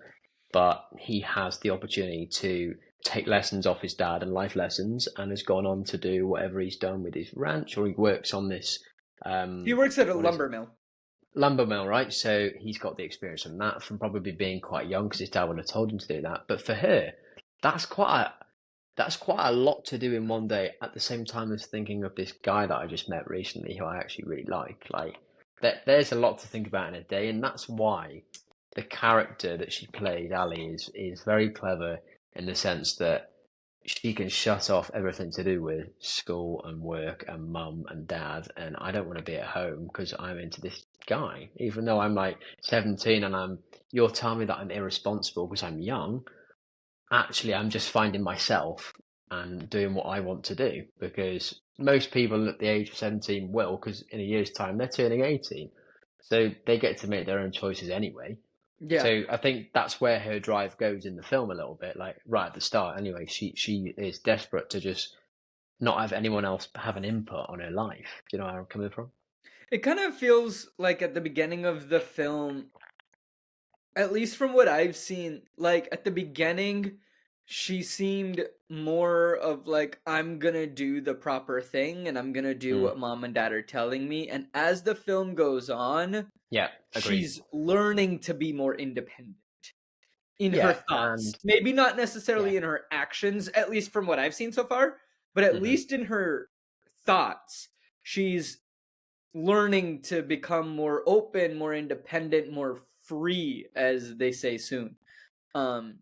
but he has the opportunity to take lessons off his dad and life lessons and has gone on to do whatever he's done with his ranch or he works on this he works at a what is it? lumber mill. Lumber mill, right? So he's got the experience from that from probably being quite young because his dad would have told him to do that. But for her, that's quite a lot to do in one day at the same time as thinking of this guy that I just met recently who I actually really like. Like there's a lot to think about in a day, and that's why the character that she played, Ali, is very clever in the sense that she can shut off everything to do with school and work and mum and dad, and I don't want to be at home because I'm into this guy, even though I'm like 17 and you're telling me that I'm irresponsible because I'm young. Actually, I'm just finding myself and doing what I want to do because most people at the age of 17 will, because in a year's time they're turning 18. So they get to make their own choices anyway. Yeah. So I think that's where her drive goes in the film a little bit, like right at the start. Anyway, she is desperate to just not have anyone else have an input on her life. Do you know where I'm coming from? It kind of feels like at the beginning of the film, at least from what I've seen, like at the beginning, she seemed more of like, I'm gonna do the proper thing and I'm gonna do Mm. what mom and dad are telling me. And as the film goes on, Yeah, agreed. she's learning to be more independent in her Yeah, thoughts. and Maybe not yeah. necessarily in her actions, at least from what I've seen so far, but at Hmm. least in her thoughts, she's learning to become more open, more independent, more free, as they say soon. Um,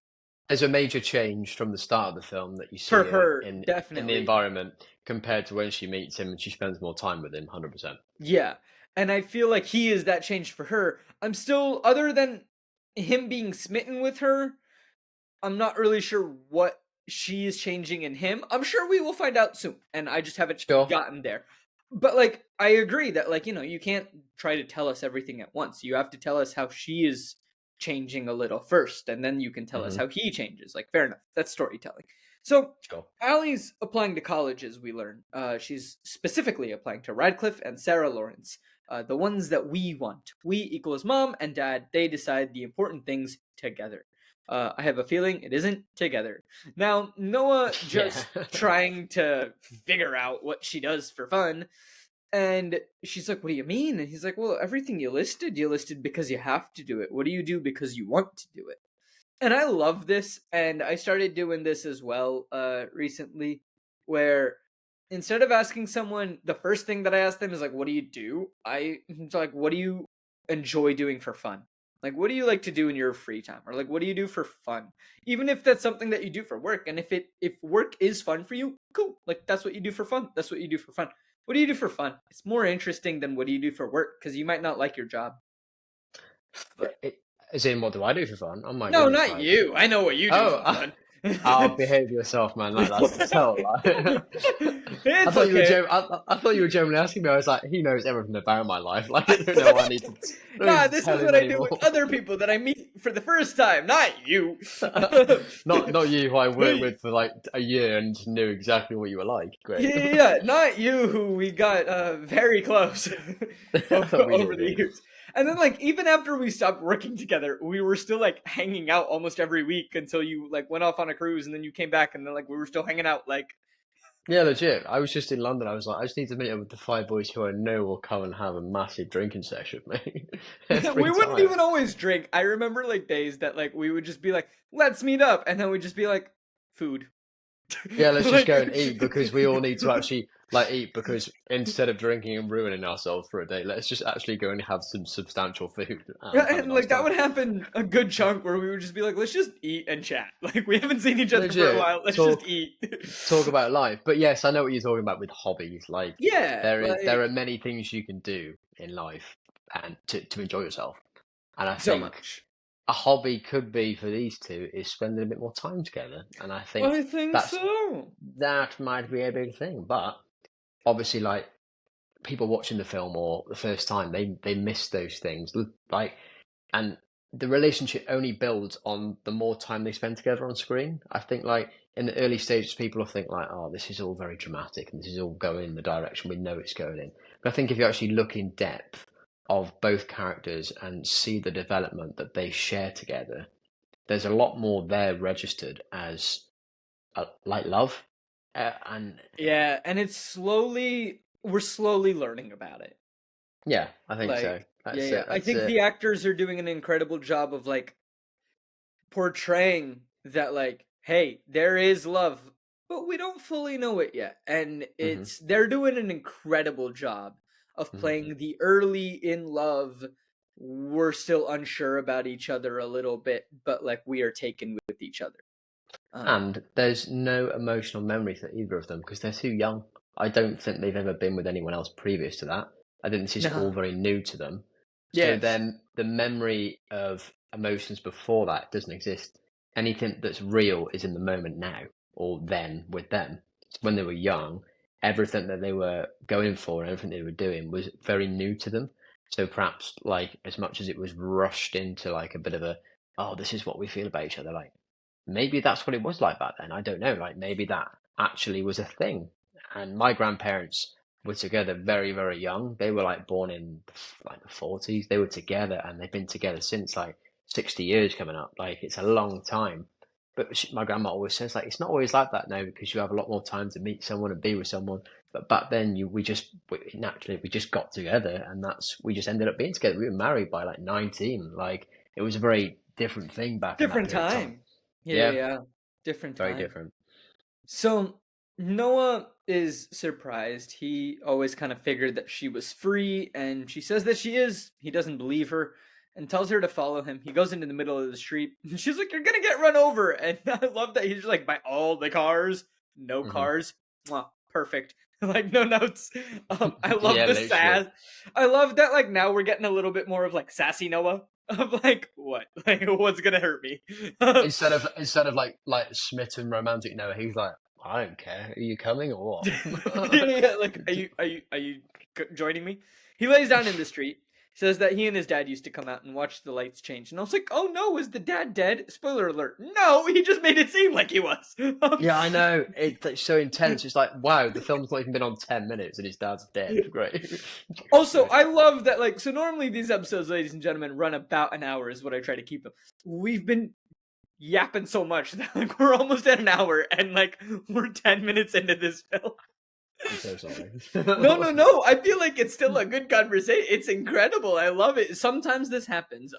There's a major change from the start of the film that you for see her her, in the definitely. environment compared to when she meets him and she spends more time with him. 100%. Yeah. And I feel like he is that change for her. I'm still, other than him being smitten with her, I'm not really sure what she is changing in him. I'm sure we will find out soon, and I just haven't Sure. gotten there. But like, I agree that like, you can't try to tell us everything at once. You have to tell us how she is changing a little first, and then you can tell us Hmm. how he changes. Like, fair enough. That's storytelling. So Sure. Allie's applying to colleges, we learn. She's specifically applying to Radcliffe and Sarah Lawrence, the ones that we want. We equals mom and dad. They decide the important things together. I have a feeling it isn't together. Now, Noah Yeah. just trying to figure out what she does for fun. And she's like, "What do you mean?" And he's like, "Well, everything you listed because you have to do it. What do you do because you want to do it?" And I love this, and I started doing this as well recently, where instead of asking someone, the first thing that I ask them is like, "What do you do?" It's like, "What do you enjoy doing for fun?" Like, what do you like to do in your free time? Or like, what do you do for fun? Even if that's something that you do for work, and if work is fun for you, cool. Like that's what you do for fun. That's what you do for fun. What do you do for fun? It's more interesting than what do you do for work because you might not like your job. But as in, what do I do for fun? Oh my No, goodness, not like, you. I know what you do for oh, fun. behave yourself, man. Like that's so like. I It's thought you were okay. I thought you were genuinely asking me. I was like, he knows everything about my life. Like, I don't know why I need to. I don't Nah, need to this tell is him what I do with anymore. other people that I meet for the first time, not you. Not you, who I worked Yeah, with for like a year and knew exactly what you were like. Great. yeah, yeah, not you who we got very close We over did, the yeah. years. And then like even after we stopped working together, we were still like hanging out almost every week until you like went off on a cruise and then you came back and then like we were still hanging out like Yeah, legit. I was just in London. I was like, I just need to meet up with the five boys who I know will come and have a massive drinking session with me we every wouldn't time. even always drink. I remember like days that like we would just be like, let's meet up, and then we'd just be like, food. Yeah, let's just Like go and eat because we all need to actually like eat because instead of drinking and ruining ourselves for a day, let's just actually go and have some substantial food yeah, and have a and nice like that time. would happen a good chunk where we would just be like, let's just eat and chat. Like we haven't seen each other for a Legit, while. Let's just eat. talk about life. But yes, I know what you're talking about with hobbies. Like Yeah, there like are many things you can do in life and to enjoy yourself. And I so think much. a hobby could be for these two is spending a bit more time together. And I think I think that's so. that might be a big thing. But obviously, like people watching the film or the first time, they miss those things. Like, and the relationship only builds on the more time they spend together on screen. I think like in the early stages, people will think like, oh, this is all very dramatic and this is all going in the direction we know it's going in. But I think if you actually look in depth of both characters and see the development that they share together, there's a lot more there registered as like love, and Yeah, and we're slowly learning about it. yeah, I think so. Like, yeah, That's yeah. it. I That's think it. the actors are doing an incredible job of like portraying that like, hey, there is love, but we don't fully know it yet. And Hmm. they're doing an incredible job of Hmm. playing the early in love. We're still unsure about each other a little bit, but like we are taken with each other. Um, And there's no emotional memory for either of them because they're too young. I don't think they've ever been with anyone else previous to that. I think this is all no. very new to them. So Yes. then the memory of emotions before that doesn't exist. Anything that's real is in the moment now or then with them. So when they were young, everything that they were going for and everything they were doing was very new to them. So perhaps like as much as it was rushed into like a bit of a, oh, this is what we feel about each other, like maybe that's what it was like back then. I don't know. Like maybe that actually was a thing. And my grandparents were together very, very young. They were like born in like the 40s. They were together and they've been together since like 60 years coming up. Like, it's a long time. But my grandma always says, like, it's not always like that now because you have a lot more time to meet someone and be with someone. But back then, we just got together, and we just ended up being together. We were married by like 19. Like, it was a very different thing back in that Different period of time. time. Yeah, Yeah, yeah. Different very time. different. So Noah is surprised. He always kind of figured that she was free, and she says that she is. He doesn't believe her and tells her to follow him. He goes into the middle of the street, and she's like, "You're gonna get run over." And I love that he's like, "By all the cars, no Hmm. cars." Mwah, perfect. Like no notes. I love Yeah, the literally. sass. I love that. Like now we're getting a little bit more of like sassy Noah. Of like what? Like what's gonna hurt me? Instead of like smitten romantic Noah, he's like, I don't care. Are you coming or Yeah, what? yeah, like, are you joining me? He lays down in the street. Says that he and his dad used to come out and watch the lights change, and I was like, "Oh no, is the dad dead?" Spoiler alert: No, he just made it seem like he was. Yeah, I know. It's so intense. It's like, wow, the film's not even been on 10 minutes and his dad's dead. Great. Also, Good. I love that. Like, so normally these episodes, ladies and gentlemen, run about an hour. Is what I try to keep them. We've been yapping so much that like we're almost at an hour, and like we're 10 minutes into this film. I'm so sorry. No, no, no. I feel like it's still a good conversation. It's incredible. I love it. Sometimes this happens.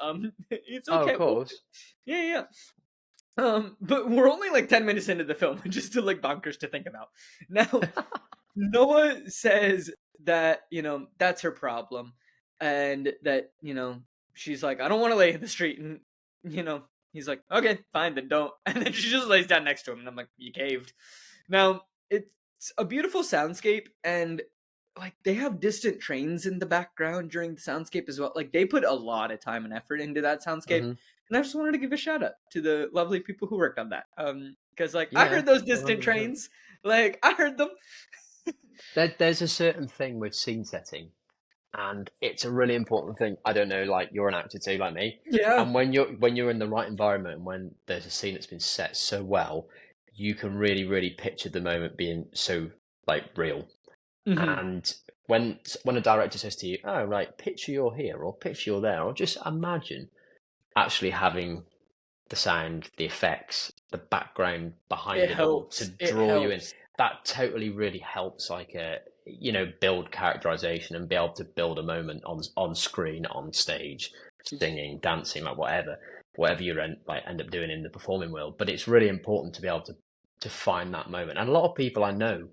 It's Oh, of okay. course. Yeah, yeah. But we're only like 10 minutes into the film, which is still like bonkers to think about. Now, Noah says that that's her problem, and that she's like, I don't want to lay in the street, and he's like, okay, fine, then don't. And then she just lays down next to him, and I'm like, you caved. Now it's a beautiful soundscape, and like they have distant trains in the background during the soundscape as well. Like they put a lot of time and effort into that soundscape, Hmm. and I just wanted to give a shout out to the lovely people who worked on that. Because like I Yeah, heard those distant 100%. trains, like I heard them. There's a certain thing with scene setting, and it's a really important thing. I don't know, like you're an actor too, like me, Yeah, and when you're in the right environment and when there's a scene that's been set so well, you can really picture the moment being so like real. hmm, And when a director says to you, "Oh, right, picture you're here, or picture you're there," or just imagine actually having the sound, the effects, the background it behind it all to helps. It draw you in. helps. That totally really helps, like build characterization and be able to build a moment on screen, on stage, singing, dancing, like whatever you end up doing in the performing world. But it's really important to be able to find that moment. And a lot of people I know,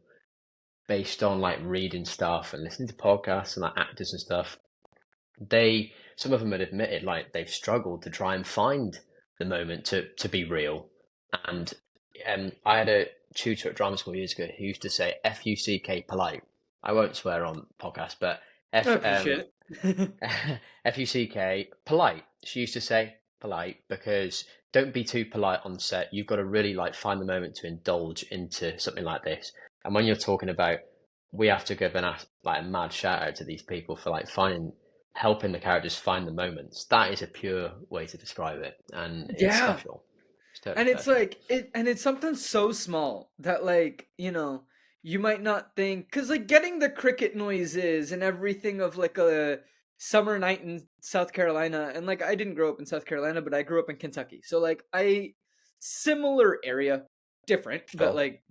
based on like reading stuff and listening to podcasts and like actors and stuff, some of them had admitted like they've struggled to try and find the moment to be real. And I had a tutor at drama school years ago who used to say FUCK polite. I won't swear on podcast, but I F appreciate it. FUCK polite. She used to say polite because don't be too polite on set. You've got to really like find the moment to indulge into something like this. And when you're talking about, we have to give like a mad shout out to these people for like helping the characters find the moments. That is a pure way to describe it, and it's Yeah. special. It's totally And it's special. like and it's something so small that like, you might not think cuz like getting the cricket noises and everything of like a summer night in South Carolina, and like I didn't grow up in South Carolina, but I grew up in Kentucky. So like I similar area, different, but Sure. like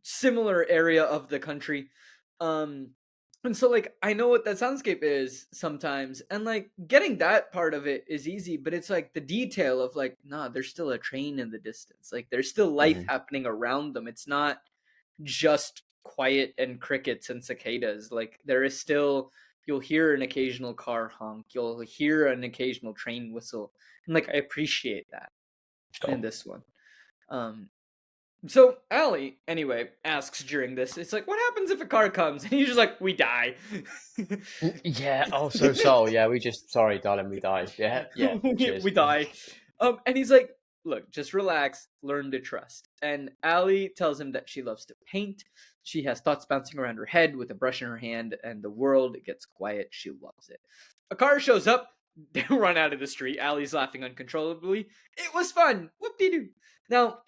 similar area of the country. Um and so like I know what that soundscape is sometimes, and like getting that part of it is easy, but it's like the detail of like, nah, there's still a train in the distance. Like there's still life Hmm. happening around them. It's not just quiet and crickets and cicadas. Like there is still, you'll hear an occasional car honk, you'll hear an occasional train whistle. And like I appreciate that in Sure. this one. Um so Allie, anyway, asks during this, it's like, what happens if a car comes? And he's just like, we die. Yeah. Oh, so sorry. Yeah, we just sorry, darling. We died. Yeah. Yeah. Cheers. We die. And he's like, look, just relax, learn to trust. And Allie tells him that she loves to paint. She has thoughts bouncing around her head with a brush in her hand, and the world gets quiet. She loves it. A car shows up. They run out of the street. Allie's laughing uncontrollably. It was fun. Whoop de doo. Now,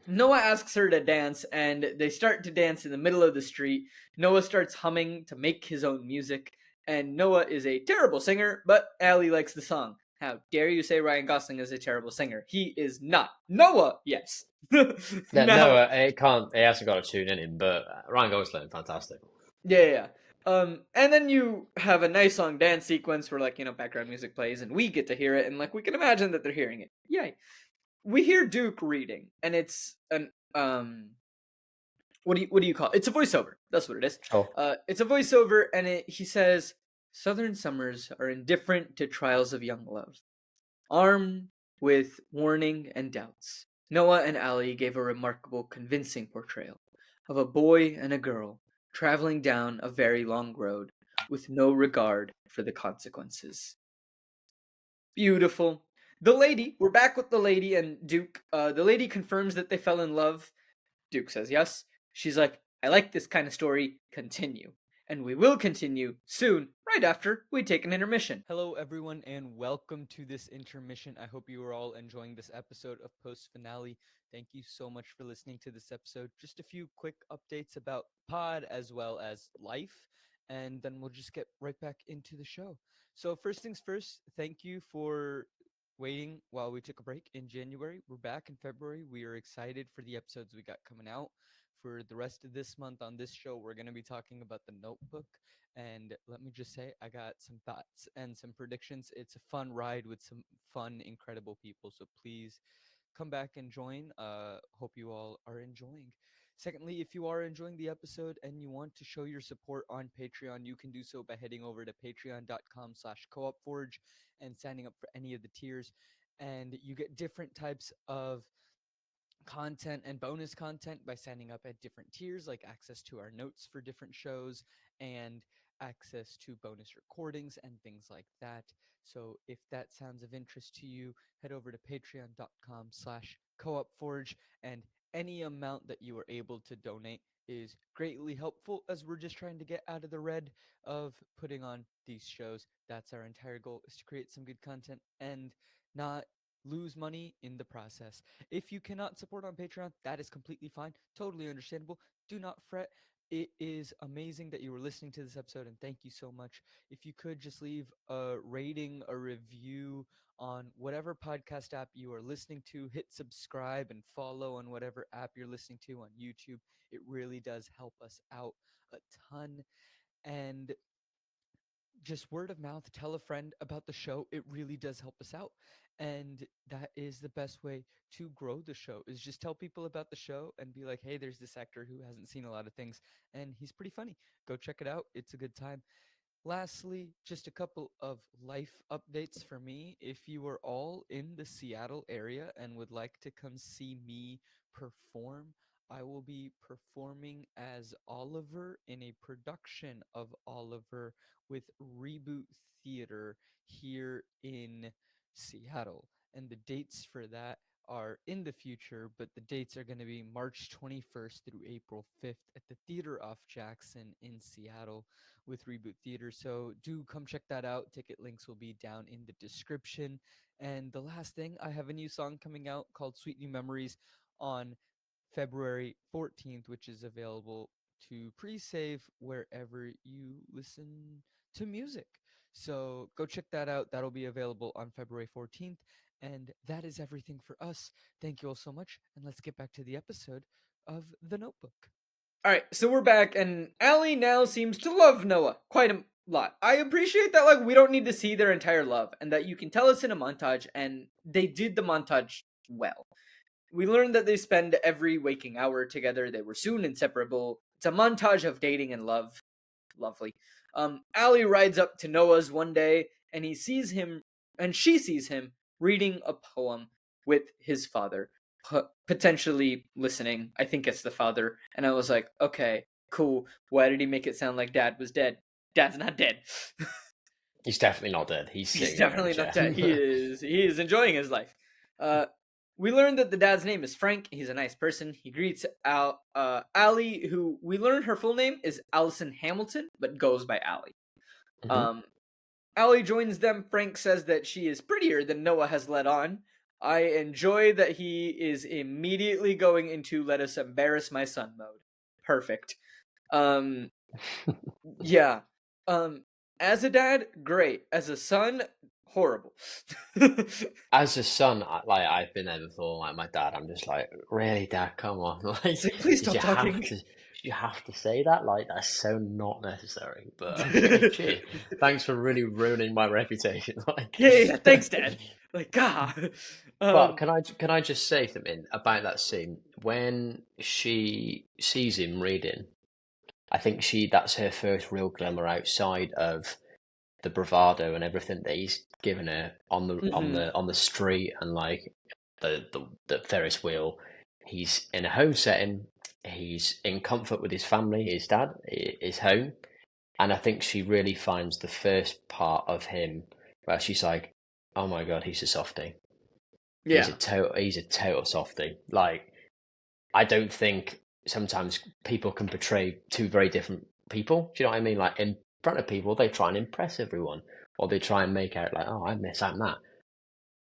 Noah asks her to dance, and they start to dance in the middle of the street. Noah starts humming to make his own music, and Noah is a terrible singer, but Allie likes the song. How dare you say Ryan Gosling is a terrible singer? He is not. Noah, yes. No, Now, it can't. It hasn't got a tune in him. But Ryan Gosling, fantastic. yeah. And then you have a nice long dance sequence where, like, background music plays and we get to hear it and, like, we can imagine that they're hearing it. Yay. We hear Duke reading and it's what do you call it? It's a voiceover. That's what it is. Sure. It's a voiceover and he says, Southern summers are indifferent to trials of young love. Armed with warning and doubts, Noah and Allie gave a remarkable, convincing portrayal of a boy and a girl traveling down a very long road with no regard for the consequences. Beautiful. We're back with the lady and Duke. The lady confirms that they fell in love. Duke says yes. She's like, I like this kind of story. Continue. And we will continue soon, right after we take an intermission. Hello, everyone, and welcome to this intermission. I hope you are all enjoying this episode of Post Finale. Thank you so much for listening to this episode. Just a few quick updates about pod as well as life, and then we'll just get right back into the show. So, first things first, thank you for waiting while we took a break in January. We're back in February. We are excited for the episodes we got coming out. For the rest of this month on this show, we're going to be talking about The Notebook. And let me just say, I got some thoughts and some predictions. It's a fun ride with some fun, incredible people. So please come back and join. Hope you all are enjoying. Secondly, if you are enjoying the episode and you want to show your support on Patreon, you can do so by heading over to patreon.com/coopforge and signing up for any of the tiers. And you get different types of content and bonus content by signing up at different tiers, like access to our notes for different shows and access to bonus recordings and things like that. So if that sounds of interest to you, head over to patreon.com/coopforge, and any amount that you are able to donate is greatly helpful, as we're just trying to get out of the red of putting on these shows. That's our entire goal, is to create some good content and not lose money in the process. If you cannot support on Patreon, that is completely fine. Totally understandable. Do not fret. It is amazing that you were listening to this episode, and thank you so much. If you could just leave a rating, a review on whatever podcast app you are listening to, hit subscribe and follow on whatever app you're listening to on YouTube. It really does help us out a ton. And just word of mouth, tell a friend about the show. It really does help us out. And that is the best way to grow the show, is just tell people about the show and be like, hey, there's this actor who hasn't seen a lot of things and he's pretty funny. Go check it out. It's a good time. Lastly, just a couple of life updates for me. If you are all in the Seattle area and would like to come see me perform, I will be performing as Oliver in a production of Oliver with Reboot Theater here in Seattle. And the dates for that are in the future, but the dates are going to be March 21st through April 5th at the Theater off Jackson in Seattle with Reboot Theater. So do come check that out. Ticket links will be down in the description. And the last thing, I have a new song coming out called Sweet New Memories on February 14th, which is available to pre-save wherever you listen to music. So go check that out. That'll be available on February 14th. And that is everything for us. Thank you all so much. And let's get back to the episode of The Notebook. All right, so we're back, and Allie now seems to love Noah quite a lot. I appreciate that, like, we don't need to see their entire love, and that you can tell us in a montage, and they did the montage well. We learned that they spend every waking hour together. They were soon inseparable. It's a montage of dating and love. Lovely. Allie rides up to Noah's one day, and she sees him reading a poem with his father, potentially listening. I think it's the father. And I was like, okay, cool. Why did he make it sound like Dad was dead? Dad's not dead. He's definitely not dead. He's He's sitting there in a definitely not chair. dead. He is enjoying his life. We learned that the dad's name is Frank. He's a nice person. He greets Allie, who we learned her full name is Allison Hamilton, but goes by Allie. Mhm. Allie joins them. Frank says that she is prettier than Noah has let on. I enjoy that he is immediately going into let us embarrass my son mode. Perfect. Yeah. As a dad, great. As a son, horrible. As a son, I've been there before. Like my dad, I'm just like, really, Dad, come on, like, It's like, please did stop talking. you have to say that? Like, that's so not necessary. But okay, cheers. Thanks for really ruining my reputation. Like, Yeah, thanks, Dad. Like, God. but can I just say something about that scene when she sees him reading? I think that's her first real glimmer outside of the bravado and everything that he's given her on the Mhm. on the street and like the Ferris wheel. He's in a home setting. He's in comfort with his family, his dad, his home, and I think she really finds the first part of him where she's like, "Oh my God, he's a softie. Yeah. He's a total softie." Like, I don't think sometimes people can portray two very different people. Do you know what I mean? Like in front of people, they try and impress everyone, or they try and make out like, "Oh, I'm this, I'm that."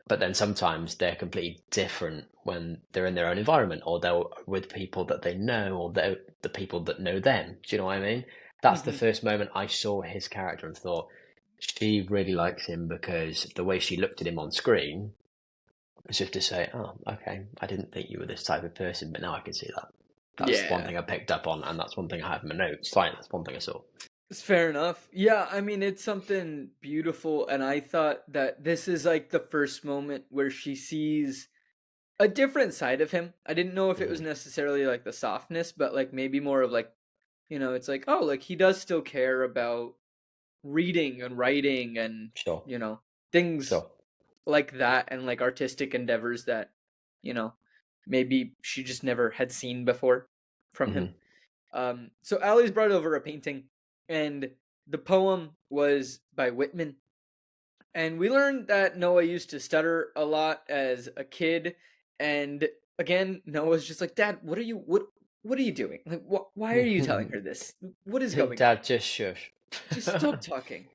But then sometimes they're completely different when they're in their own environment, or they're with people that they know, or they're the people that know them. Do you know what I mean? That's the Mhm. first moment I saw his character and thought, she really likes him because the way she looked at him on screen was just to say, "Oh, okay, I didn't think you were this type of person, but now I can see that." That's one Yeah. thing I picked up on, and that's one thing I have in my notes. Like, that's one thing I saw. It's fair enough. Yeah, I mean, it's something beautiful, and I thought that this is like the first moment where she sees a different side of him. I didn't know if it was Hmm. necessarily like the softness, but like maybe more of like, it's like, oh, like he does still care about reading and writing and, Sure, you know, things sure. like that and like artistic endeavors that, you know, maybe she just never had seen before from him. Hmm. So Allie's brought over a painting, and the poem was by Whitman. And we learned that Noah used to stutter a lot as a kid. And again, Noah's just like, Dad, what are you doing? Like, why are you telling her this? What is going on? Dad, just shush. Just stop talking.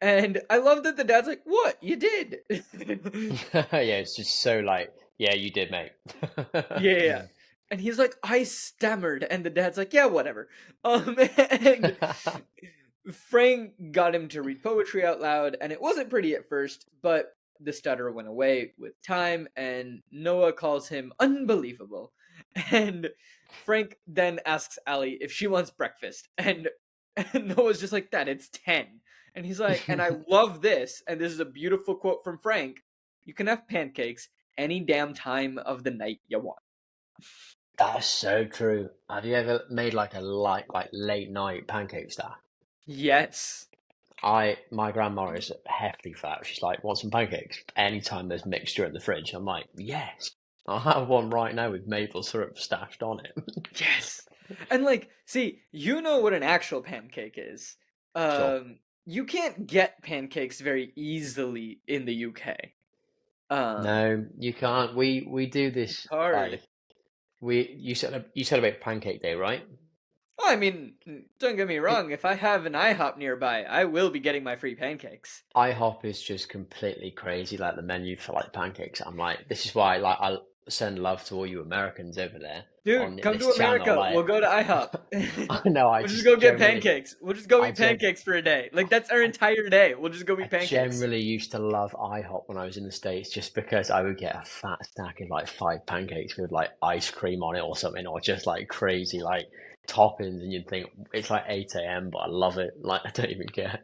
And I love that the dad's like, what? You did. Yeah, it's just so like, yeah, you did, mate. Yeah. And he's like, I stammered. And the dad's like, yeah, whatever. And Frank got him to read poetry out loud, and it wasn't pretty at first, but the stutter went away with time, and Noah calls him unbelievable. And Frank then asks Allie if she wants breakfast, and Noah's just like, Dad, it's 10. And he's like, and I love this, and this is a beautiful quote from Frank, you can have pancakes any damn time of the night you want. That's so true. Have you ever made like a like late night pancake stuff? Yes. My grandma is hefty fat. She's like, want some pancakes? Anytime there's mixture in the fridge, I'm like, yes. I'll have one right now with maple syrup stashed on it. Yes. And like, see, you know what an actual pancake is. Sure. You can't get pancakes very easily in the UK. Um, No, you can't. We do it's this hard. like you celebrate Pancake Day, right? Well, I mean, don't get me It wrong, if I have an IHOP nearby, I will be getting my free pancakes. IHOP is just completely crazy. Like the menu for like pancakes, I'm like, this is why like I send love to all you Americans over there on Dude, come this to channel. America. Like, We'll go to IHOP. I know We'll just go get pancakes. We'll just go I eat gen pancakes for a day. Like that's our entire day. We'll just go I eat pancakes. generally used to love IHOP when I was in the States just because I would get a fat stack of like five pancakes with like ice cream on it or something, or just like crazy like toppings, and you'd think it's like 8 a.m., but I love it. Like, I don't even care.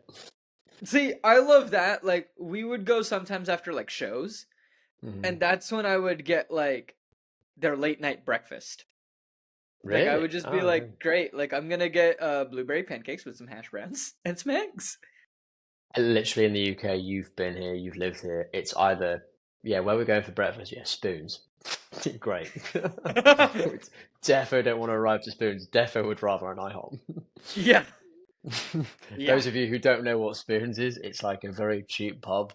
See, I love that. Like we would go sometimes after like shows, Hmm. and that's when I would get like their late night breakfast. Like I Really? would just be Oh, okay. like, great, like I'm gonna get blueberry pancakes with some hash browns and some eggs. Literally in the UK, you've been here, you've lived here. It's either, yeah, where we're going for breakfast, yeah, spoons. Great. Defo don't want to arrive to spoons. Defo would rather an IHOP. Yeah, yeah. Those of you who don't know what spoons is, it's like a very cheap pub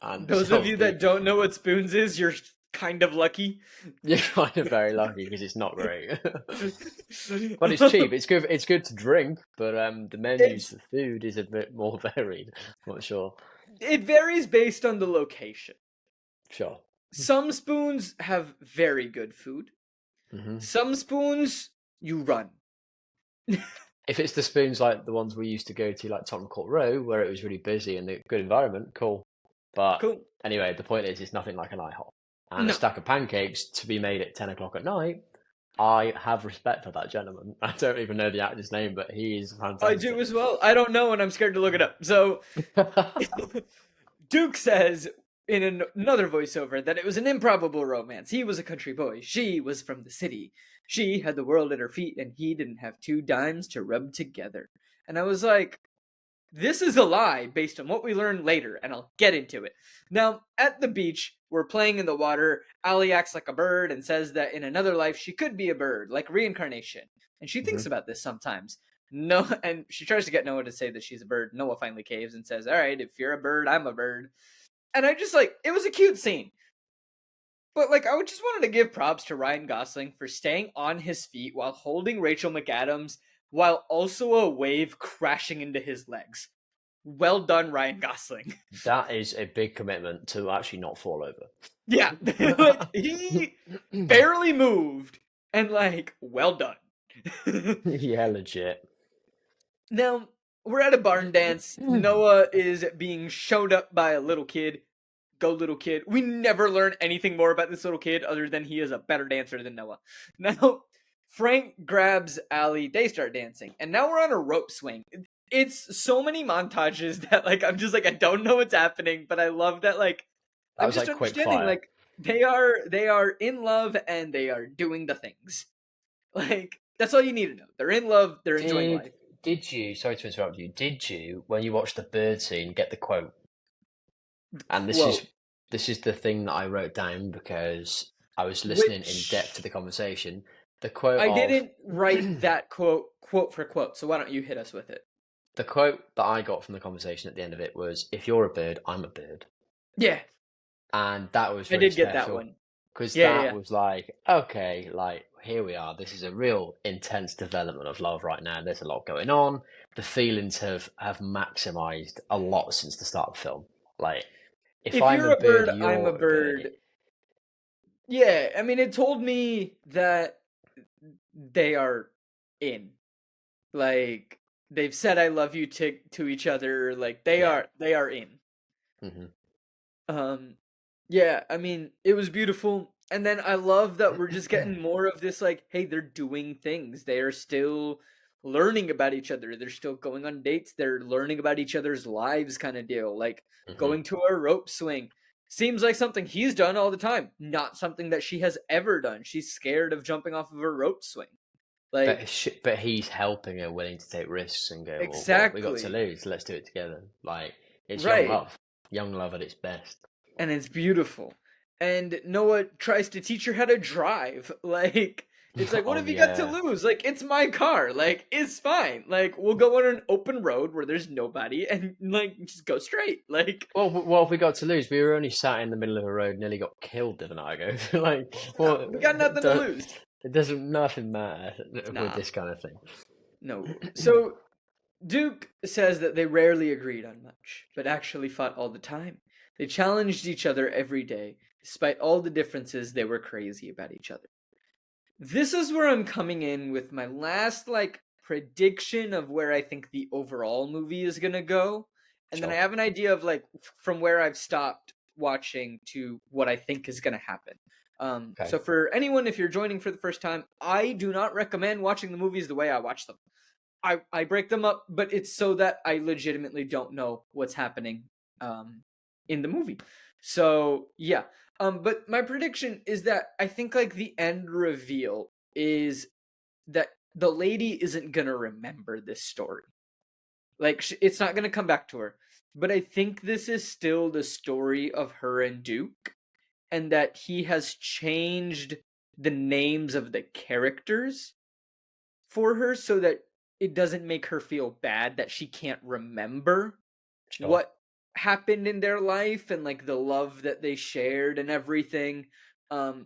and Those of sells you the. that don't know what spoons is, you're kind of lucky. You're kind of very lucky because it's not great. But it's cheap. It's good. It's good to drink, but the menus It's for food is a bit more varied. Not sure. it varies based on the location. Sure. Some spoons have very good food. Hmm. Some spoons you run. If it's the spoons like the ones we used to go to, like Tottenham Court Row, where it was really busy and a good environment, cool. But Cool. anyway, the point is, it's nothing like an IHOP. And a No, stack of pancakes to be made at 10 o'clock at night. I have respect for that gentleman. I don't even know the actor's name, but he is I do fantastic. as well. I don't know, and I'm scared to look it up. So Duke says in another voiceover that it was an improbable romance. He was a country boy. She was from the city. She had the world at her feet, and he didn't have 2 dimes to rub together. And I was like, this is a lie based on what we learn later, and I'll get into it. Now, at the beach, we're playing in the water. Allie acts like a bird and says that in another life she could be a bird, like reincarnation. And she thinks about this sometimes. No, and she tries to get Noah to say that she's a bird. Noah finally caves and says, "All right, if you're a bird, I'm a bird." And I just it was a cute scene. But I would just wanted to give props to Ryan Gosling for staying on his feet while holding Rachel McAdams while also a wave crashing into his legs. Well done, Ryan Gosling. That is a big commitment to actually not fall over. Yeah, he barely moved, and well done. Yeah, legit. Now, we're at a barn dance. Noah is being showed up by a little kid. Go, little kid. We never learn anything more about this little kid other than he is a better dancer than Noah. Now, Frank grabs Allie. They start dancing. And now we're on a rope swing. It's so many montages that, I'm just I don't know what's happening, but I love that, That I'm was just like quick understanding, fire. they are in love and they are doing the things. That's all you need to know. They're in love, they're enjoying life. Did you, sorry to interrupt you, did you, when you watched the bird scene, get the quote? And Quote. this is the thing that I wrote down because I was listening in depth to the conversation. The quote I of didn't write that quote for quote, so why don't you hit us with it? the quote that I got from the conversation at the end of it was, "If you're a bird, I'm a bird," Yeah, and that was I really did get that special one. because Yeah, that yeah. was like, okay, here we are. This is a real intense development of love right now. There's a lot going on. The feelings have maximized a lot since the start of the film. If If I'm you're a a bird, bird, I'm a you're a bird. bird. Yeah, I mean, it told me that they are in. They've said "I love you" to each other. They Yeah. are in. Hmm. Yeah, I mean, it was beautiful. And then I love that we're just getting more of this, hey, they're doing things. They are still learning about each other. They're still going on dates. They're learning about each other's lives kind of deal. Hmm. Going to a rope swing. Seems like something he's done all the time, not something that she has ever done. She's scared of jumping off of a rope swing. But he's helping her, willing to take risks and go, well, what have we got to Exactly. lose? Let's do it together. It's Right. young love at its best. And it's beautiful. And Noah tries to teach her how to drive. It's what Oh have you got to yeah. lose? It's my car. It's fine. We'll go on an open road where there's nobody and just go straight. Well, what have we got to lose? We were only sat in the middle of a road, nearly got killed the night ago. Well, we got nothing to lose. it doesn't nothing matter with Nah, this kind of thing. no. So Duke says that they rarely agreed on much, but actually fought all the time. They challenged each other every day. Despite all the differences, they were crazy about each other. This is where I'm coming in with my last prediction of where I think the overall movie is gonna go. And then I Sure. have an idea of from where I've stopped watching to what I think is gonna happen. Okay. So for anyone, if you're joining for the first time, I do not recommend watching the movies the way I watch them. I break them up, but it's so that I legitimately don't know what's happening in the movie. So yeah. But my prediction is that I think the end reveal is that the lady isn't gonna remember this story. It's not gonna come back to her. But I think this is still the story of her and Duke, and that he has changed the names of the characters for her so that it doesn't make her feel bad that she can't remember Sure. what happened in their life and the love that they shared and everything,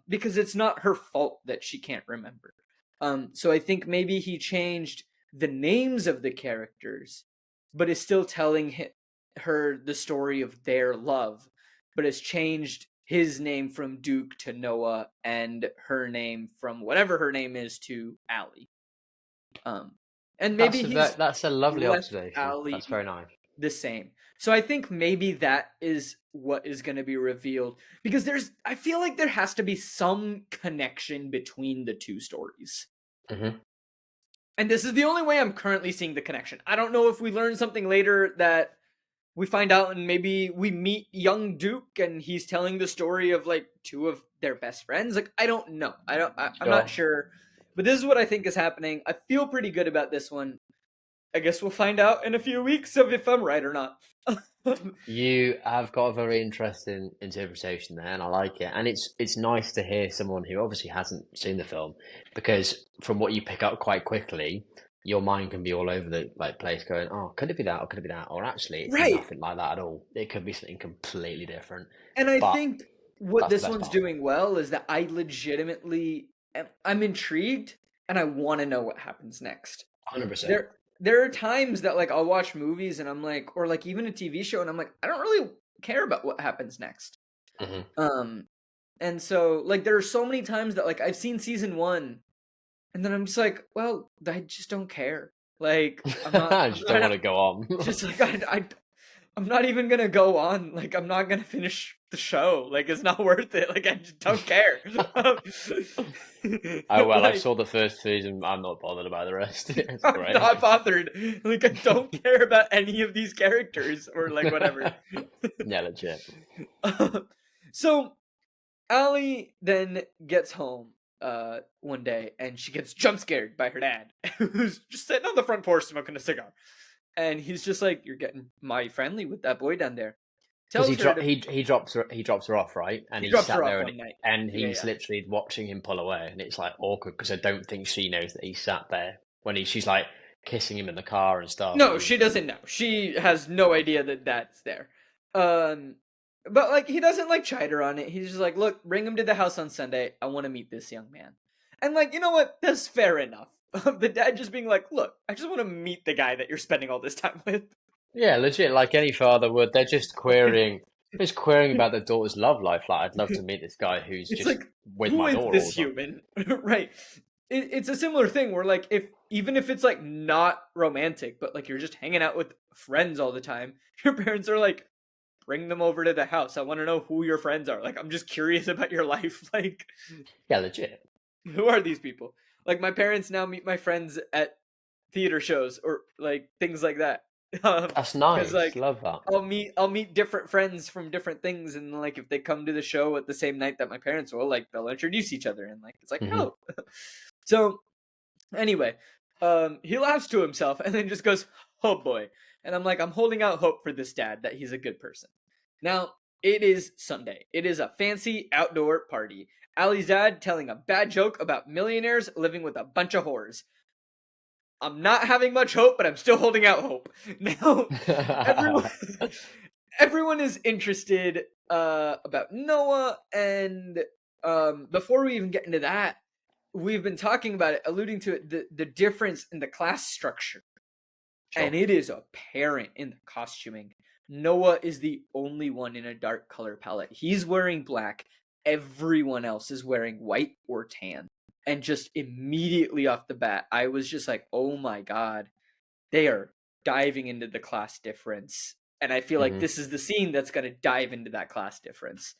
because it's not her fault that she can't remember. So I think maybe he changed the names of the characters, but is still telling her the story of their love, but has changed his name from Duke to Noah and her name from whatever her name is to Allie. And maybe he's That's a lovely left observation. Allie That's very nice. the same. So I think maybe that is what is going to be revealed, because I feel like there has to be some connection between the two stories. Hmm. And this is the only way I'm currently seeing the connection. I don't know if we learn something later that we find out, and maybe we meet young Duke and he's telling the story of like two of their best friends. Like, I don't know. I'm not Sure. sure. But this is what I think is happening. I feel pretty good about this one. I guess we'll find out in a few weeks of if I'm right or not. You have got a very interesting interpretation there, and I like it. And it's nice to hear someone who obviously hasn't seen the film, because from what you pick up quite quickly, your mind can be all over the place, going, "Oh, could it be that? Or could it be that? Or actually, it's Right. nothing like that at all. It could be something completely different." And I But think what that's the this best one's part. doing well is that I'm intrigued and I want to know what happens next. 100%. There are times that like I'll watch movies and I'm like, or like even a TV show, and I'm like, I don't really care about what happens next. Hmm. Um and so like there are so many times that like I've seen season 1 and then I'm just like, well, I just don't care. Like I'm not I just don't want to go on. just like I'm not even gonna go on. Like, I'm not gonna finish the show. Like, it's not worth it. Like, I just don't care. Oh well, I Like, saw the first season. I'm not bothered about the rest. It's I'm great. not bothered. Like, I don't care about any of these characters or like whatever. Yeah, legit. So Allie then gets home one day and she gets jump scared by her dad, who's just sitting on the front porch smoking a cigar. And he's just like, "You're getting my friendly with that boy down there." Because Tells her to he drops her off, right, and he he's drops sat her there off one night. and Yeah, he's yeah. literally watching him pull away, and it's like awkward because I don't think she knows that he sat there when she's like kissing him in the car and stuff. No, she doesn't know. She has no idea that that's there. Um, but like he doesn't like chide her on it. He's just like, "Look, bring him to the house on Sunday. I want to meet this young man." And like, you know what? That's fair enough. The dad just being like, "Look, I just want to meet the guy that you're spending all this time with." Yeah, legit, like any father would. They're just querying about their daughter's love life. Like, I'd love to meet this guy who's It's just like, with who my is daughter all this the time. human? Right. It's a similar thing where like if even if it's like not romantic, but like you're just hanging out with friends all the time, your parents are like, bring them over to the house. I want to know who your friends are. Like I'm just curious about your life. Like Yeah, legit. who are these people? Like my parents now meet my friends at theater shows or like things like that. That's Because nice. like Love that. I'll meet different friends from different things, and like if they come to the show at the same night that my parents will, like they'll introduce each other, and like it's like Hmm. oh. So anyway, he laughs to himself and then just goes, "Oh boy," and I'm like, I'm holding out hope for this dad that he's a good person. Now it is Sunday. It is a fancy outdoor party. Allie's dad telling a bad joke about millionaires living with a bunch of whores. I'm not having much hope, but I'm still holding out hope. Now, everyone everyone is interested about Noah, and before we even get into that, we've been talking about it, alluding to it, the difference in the class structure, Sure. and it is apparent in the costuming. Noah is the only one in a dark color palette. He's wearing black. Everyone else is wearing white or tan. And just immediately off the bat, I was just like, oh my god, they are diving into the class difference. And I feel like Hmm. this is the scene that's going to dive into that class difference.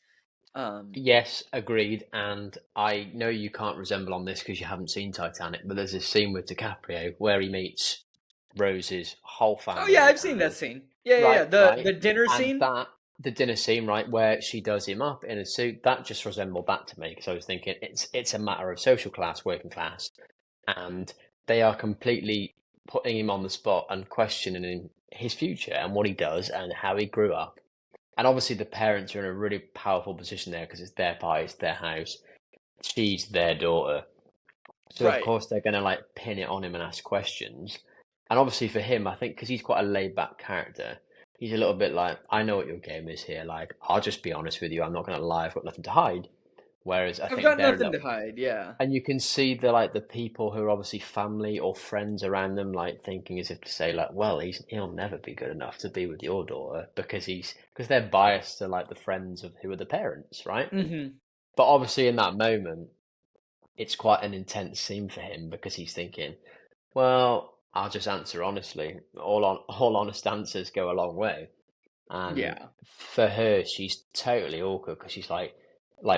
Yes, agreed. And I know you can't resemble on this because you haven't seen Titanic, but there's this scene with DiCaprio where he meets Rose's whole oh yeah, family I've seen that and scene. Yeah, yeah, yeah. right, right. The dinner And scene. that the dinner scene, right, where she does him up in a suit, that just resembled that to me because I was thinking it's a matter of social class, working class, and they are completely putting him on the spot and questioning his future and what he does and how he grew up. And obviously, the parents are in a really powerful position there because it's their party, it's their house. She's their daughter. So, of Right. course, they're going to like pin it on him and ask questions. And obviously, for him, I think because he's quite a laid back character, he's a little bit like, I know what your game is here. Like, I'll just be honest with you. I'm not going to lie. I've got nothing to hide. Whereas I I've think got they're a nothing to little, hide. Yeah. and you can see the people who are obviously family or friends around them, like thinking as if to say, like, well, he'll never be good enough to be with your daughter because they're biased to like the friends of who are the parents, right? Mm-hmm. But obviously, in that moment, it's quite an intense scene for him because he's thinking, well, I'll just answer honestly. All honest answers go a long way. And Yeah. for her, she's totally awkward because she's like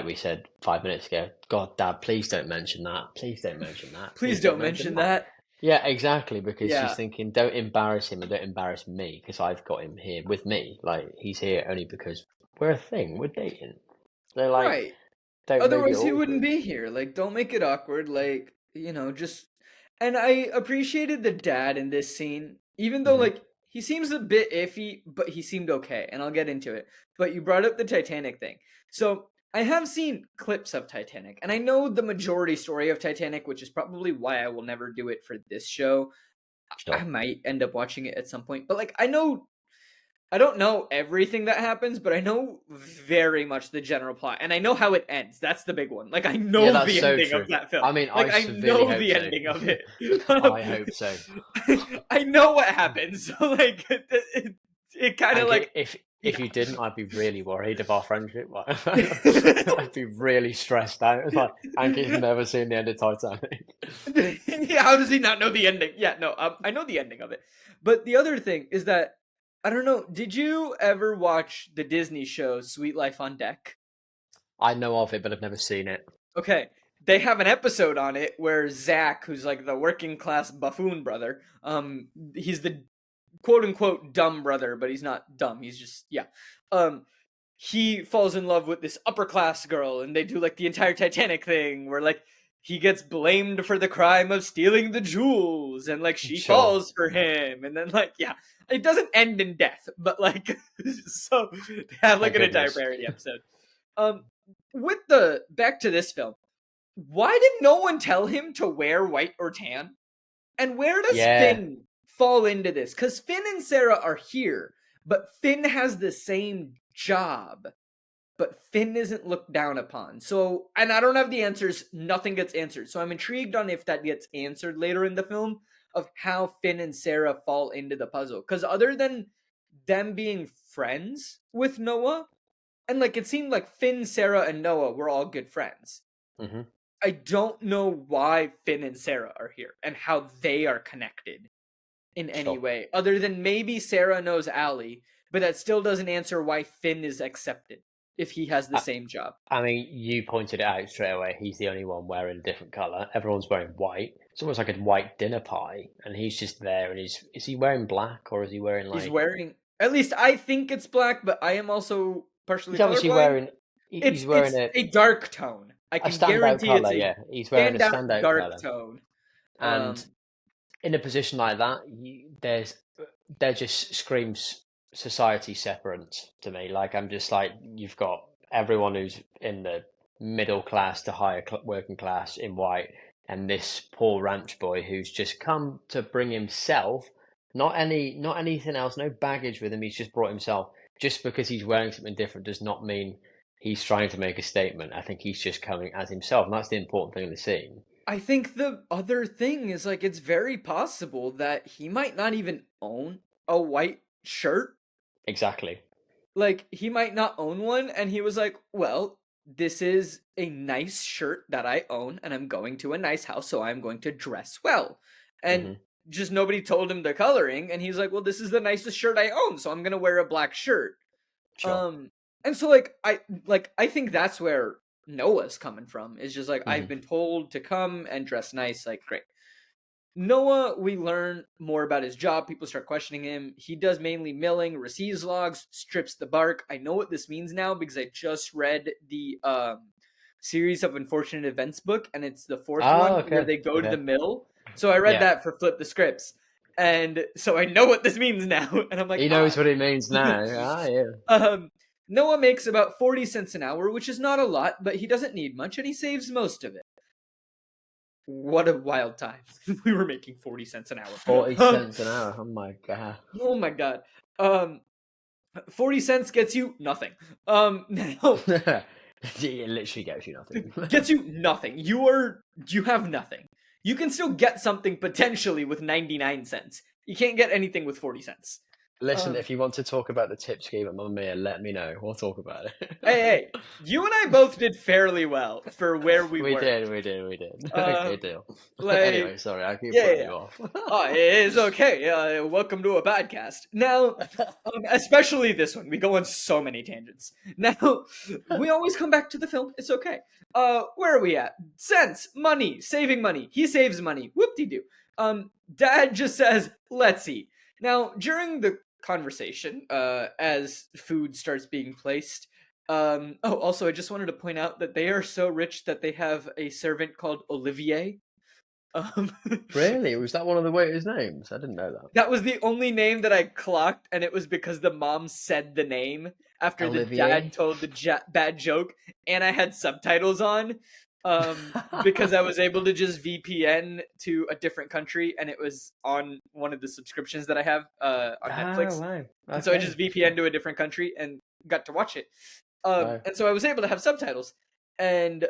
we said 5 minutes ago, God, Dad, please don't mention that. Please don't mention that. Please Please don't don't mention mention that. that. Yeah, exactly. Because she's Yeah. thinking, don't embarrass him and don't embarrass me because I've got him here with me. Like, he's here only because we're a thing. We're dating. So, like, Right. don't make it Otherwise, he wouldn't awkward. be here. Like, don't make it awkward. Like, just. And I appreciated the dad in this scene, even though, Hmm. like, he seems a bit iffy, but he seemed okay, and I'll get into it. But you brought up the Titanic thing. So, I have seen clips of Titanic, and I know the majority story of Titanic, which is probably why I will never do it for this show. I Sure. might end up watching it at some point, but, like, I don't know everything that happens, but I know very much the general plot, and I know how it ends. That's the big one. Like, I Yeah, know that's the so ending of true. that film. I mean, I Like, I severely know hope the so. ending of it. I hope so. I know what happens. So, like, it kind of Ankit, like, if yeah. you didn't, I'd be really worried of our friendship. I'd be really stressed out. It's like Ankit's never seen the end of Titanic. Yeah, how does he not know the ending? Yeah, no, I know the ending of it. But the other thing is that I don't know. Did you ever watch the Disney show Sweet Life on Deck? I know of it, but I've never seen it. Okay, they have an episode on it where Zach, who's like the working class buffoon brother, he's the quote unquote dumb brother, but he's not dumb. He's just yeah. Um, he falls in love with this upper class girl, and they do like the entire Titanic thing where like he gets blamed for the crime of stealing the jewels, and like she Sure. falls for him, and then like yeah, it doesn't end in death, but like so they have like Thank an entire goodness. parody episode. Um, with the back to this film, why did no one tell him to wear white or tan? And where does Yeah. Finn fall into this? Because Finn and Sarah are here, but Finn has the same job, but Finn isn't looked down upon. So, and I don't have the answers. Nothing gets answered. So I'm intrigued on if that gets answered later in the film of how Finn and Sarah fall into the puzzle. Because other than them being friends with Noah, and like it seemed like Finn, Sarah, and Noah were all good friends. Hmm. I don't know why Finn and Sarah are here and how they are connected in any Sure. way, other than maybe Sarah knows Allie, but that still doesn't answer why Finn is accepted if he has the I, same job. I mean, you pointed it out straight away. He's the only one wearing a different color. Everyone's wearing white. It's almost like a white dinner pie, and he's just there. And is he wearing black or is he wearing He's like? wearing, at least I think it's black, but I am also partially He's obviously colorblind. wearing. It's He's it's wearing a dark tone. I a can standout guarantee it's color. a Yeah, he's wearing a standout standout dark color. tone. And Um, in a position like that, there just screams society separate to me. Like I'm just like you've got everyone who's in the middle class to higher working class in white, and this poor ranch boy who's just come to bring himself, not anything else, no baggage with him. He's just brought himself. Just because he's wearing something different does not mean he's trying to make a statement. I think he's just coming as himself, and that's the important thing in the scene. I think the other thing is like it's very possible that he might not even own a white shirt. Exactly. Like he might not own one and he was like, "Well, this is a nice shirt that I own and I'm going to a nice house, so I'm going to dress well." And Hmm. just nobody told him the coloring and he's like, "Well, this is the nicest shirt I own, so I'm going to wear a black shirt." Sure. Um and so I think that's where Noah's coming from. Is just like I've Hmm. been told to come and dress nice, like great. Noah, we learn more about his job. People start questioning him. He does mainly milling, receives logs, strips the bark. I know what this means now because I just read the series of unfortunate events book, and it's the fourth Oh, one where okay. they go to the Okay. mill. So I read Yeah. that for Flip the Scripts, and so I know what this means now. And I'm like, He knows what it means now. Ah, yeah. um, Noah makes about 40 cents an hour, which is not a lot, but he doesn't need much, and he saves most of it. What a wild time. We were making 40 cents an hour. 40 cents an hour. Oh my god. Oh my god. Um 40 cents gets you nothing. Now It literally gets you nothing. gets you nothing. You have nothing. You can still get something potentially with 99 cents. You can't get anything with 40 cents. Listen, Um, if you want to talk about the tip scheme at Mamma Mia, let me know. We'll talk about hey, it. you and I both did fairly well for where we We were. did, we did, we did. Okay, Um, deal. like, Anyway, sorry, I keep yeah, yeah, putting yeah. you off. Oh, it is okay. Welcome to a podcast. Now, especially this one, we go on so many tangents. Now, we always come back to the film. It's okay. Where are we at? Sense, money, saving money. He saves money. Whoop-de-doo. Dad just says, "Let's eat." Now, during the conversation, as food starts being placed, also, I just wanted to point out that they are so rich that they have a servant called Olivier. Um, Really? Was that one of the waiters' names? I didn't know that. That was the only name that I clocked, and it was because the mom said the name after the dad Olivier? told the bad joke, and I had subtitles on, because I was able to just VPN to a different country, and it was on one of the subscriptions that I have on Oh, Netflix, wow. and so I Okay. just VPN to a different country and got to watch it, Wow. and so I was able to have subtitles, and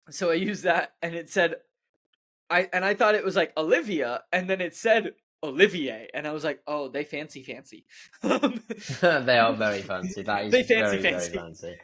so I used that, and it said I thought it was like Olivia, and then it said Olivier, and I was like, oh, they fancy. They are very fancy. That is They very, very fancy. fancy.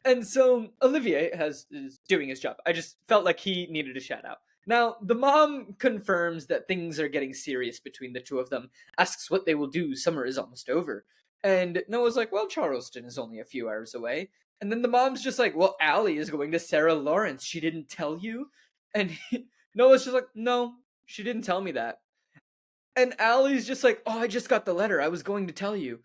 And so Olivier is doing his job. I just felt like he needed a shout out. Now, the mom confirms that things are getting serious between the two of them, asks what they will do, summer is almost over. And Noah's like, well, Charleston is only a few hours away. And then the mom's just like, well, Allie is going to Sarah Lawrence. She didn't tell you? And Noah's just like, no, she didn't tell me that. And Allie's just like, oh, I just got the letter. I was going to tell you.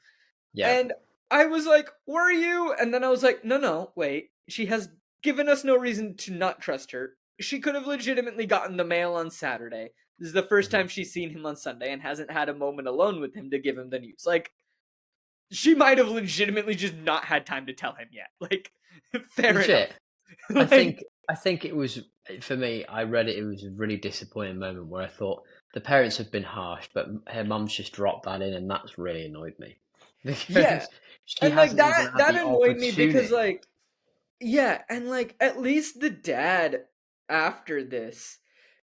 Yeah. And I was like, were you? And then I was like, no, wait. She has given us no reason to not trust her. She could have legitimately gotten the mail on Saturday. This is the first Mhm. time she's seen him on Sunday and hasn't had a moment alone with him to give him the news. Like, she might have legitimately just not had time to tell him yet. Like, fair enough. Legit. I think I think it was for me. I read it. It was a really disappointing moment where I thought the parents have been harsh, but her mum's just dropped that in, and that's really annoyed me Yeah. because she And like hasn't even that had that the annoyed me because opportunity. like yeah, and like at least the dad after this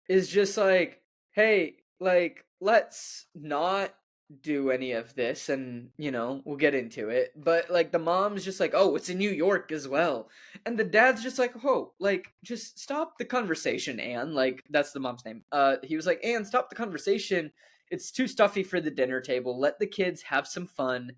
is just like, hey, like, let's not do any of this and, we'll get into it. But like the mom's just like, oh, it's in New York as well. And the dad's just like, oh, like, just stop the conversation, Anne. Like, that's the mom's name. He was like, Anne, stop the conversation. It's too stuffy for the dinner table. Let the kids have some fun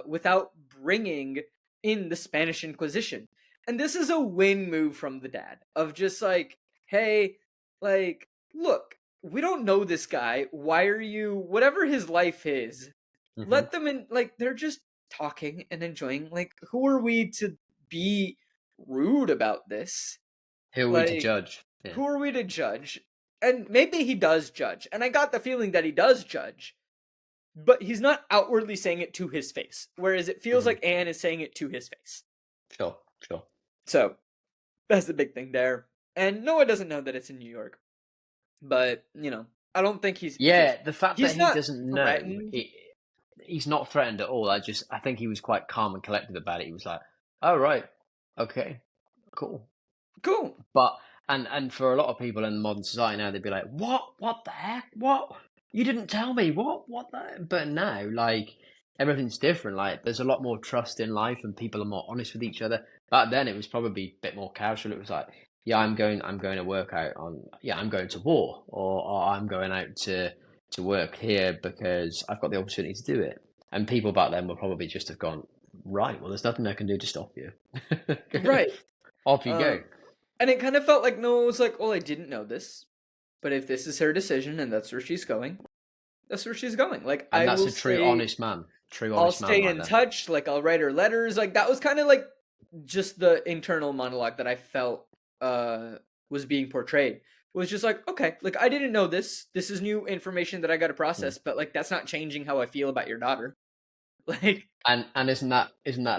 without bringing in the Spanish Inquisition. And this is a win move from the dad of just like, hey, like, look, we don't know this guy. Why are you, whatever his life is, Hmm. let them in, like, they're just talking and enjoying. Like, who are we to be rude about this? Who are we to Like, judge? Yeah. who are we to judge? And maybe he does judge. And I got the feeling that he does judge, but he's not outwardly saying it to his face, whereas it feels Hmm. like Anne is saying it to his face. Sure, sure. So that's the big thing there. And Noah doesn't know that it's in New York, but I don't think he feels Yeah, the fact that he's he not doesn't know, threatened. he's not threatened at all. I think he was quite calm and collected about it. He was like, "Oh right, okay, cool." Cool. But and for a lot of people in modern society now, they'd be like, "What? What the heck? What? You didn't tell me? What? What the?" But now, like everything's different. Like there's a lot more trust in life, and people are more honest with each other. Back then, it was probably a bit more casual. It was like, "Yeah, I'm going to work out on. Yeah, I'm going to war, or I'm going out to work here because I've got the opportunity to do it." And people back then would probably just have gone, "Right, well, there's nothing I can do to stop you. Right. Off you go." Um, and it kind of felt like Noah was like, well, I didn't know this, but if this is her decision and that's where she's going, that's where she's going. Like, And I that's will a true stay, honest man. True I'll honest man stay right in there. touch. Like, I'll write her letters. Like, that was kind of like just the internal monologue that I felt was being portrayed. It was just like, okay, like, I didn't know this. This is new information that I got to Hmm. process, but like, that's not changing how I feel about your daughter. Like, And isn't that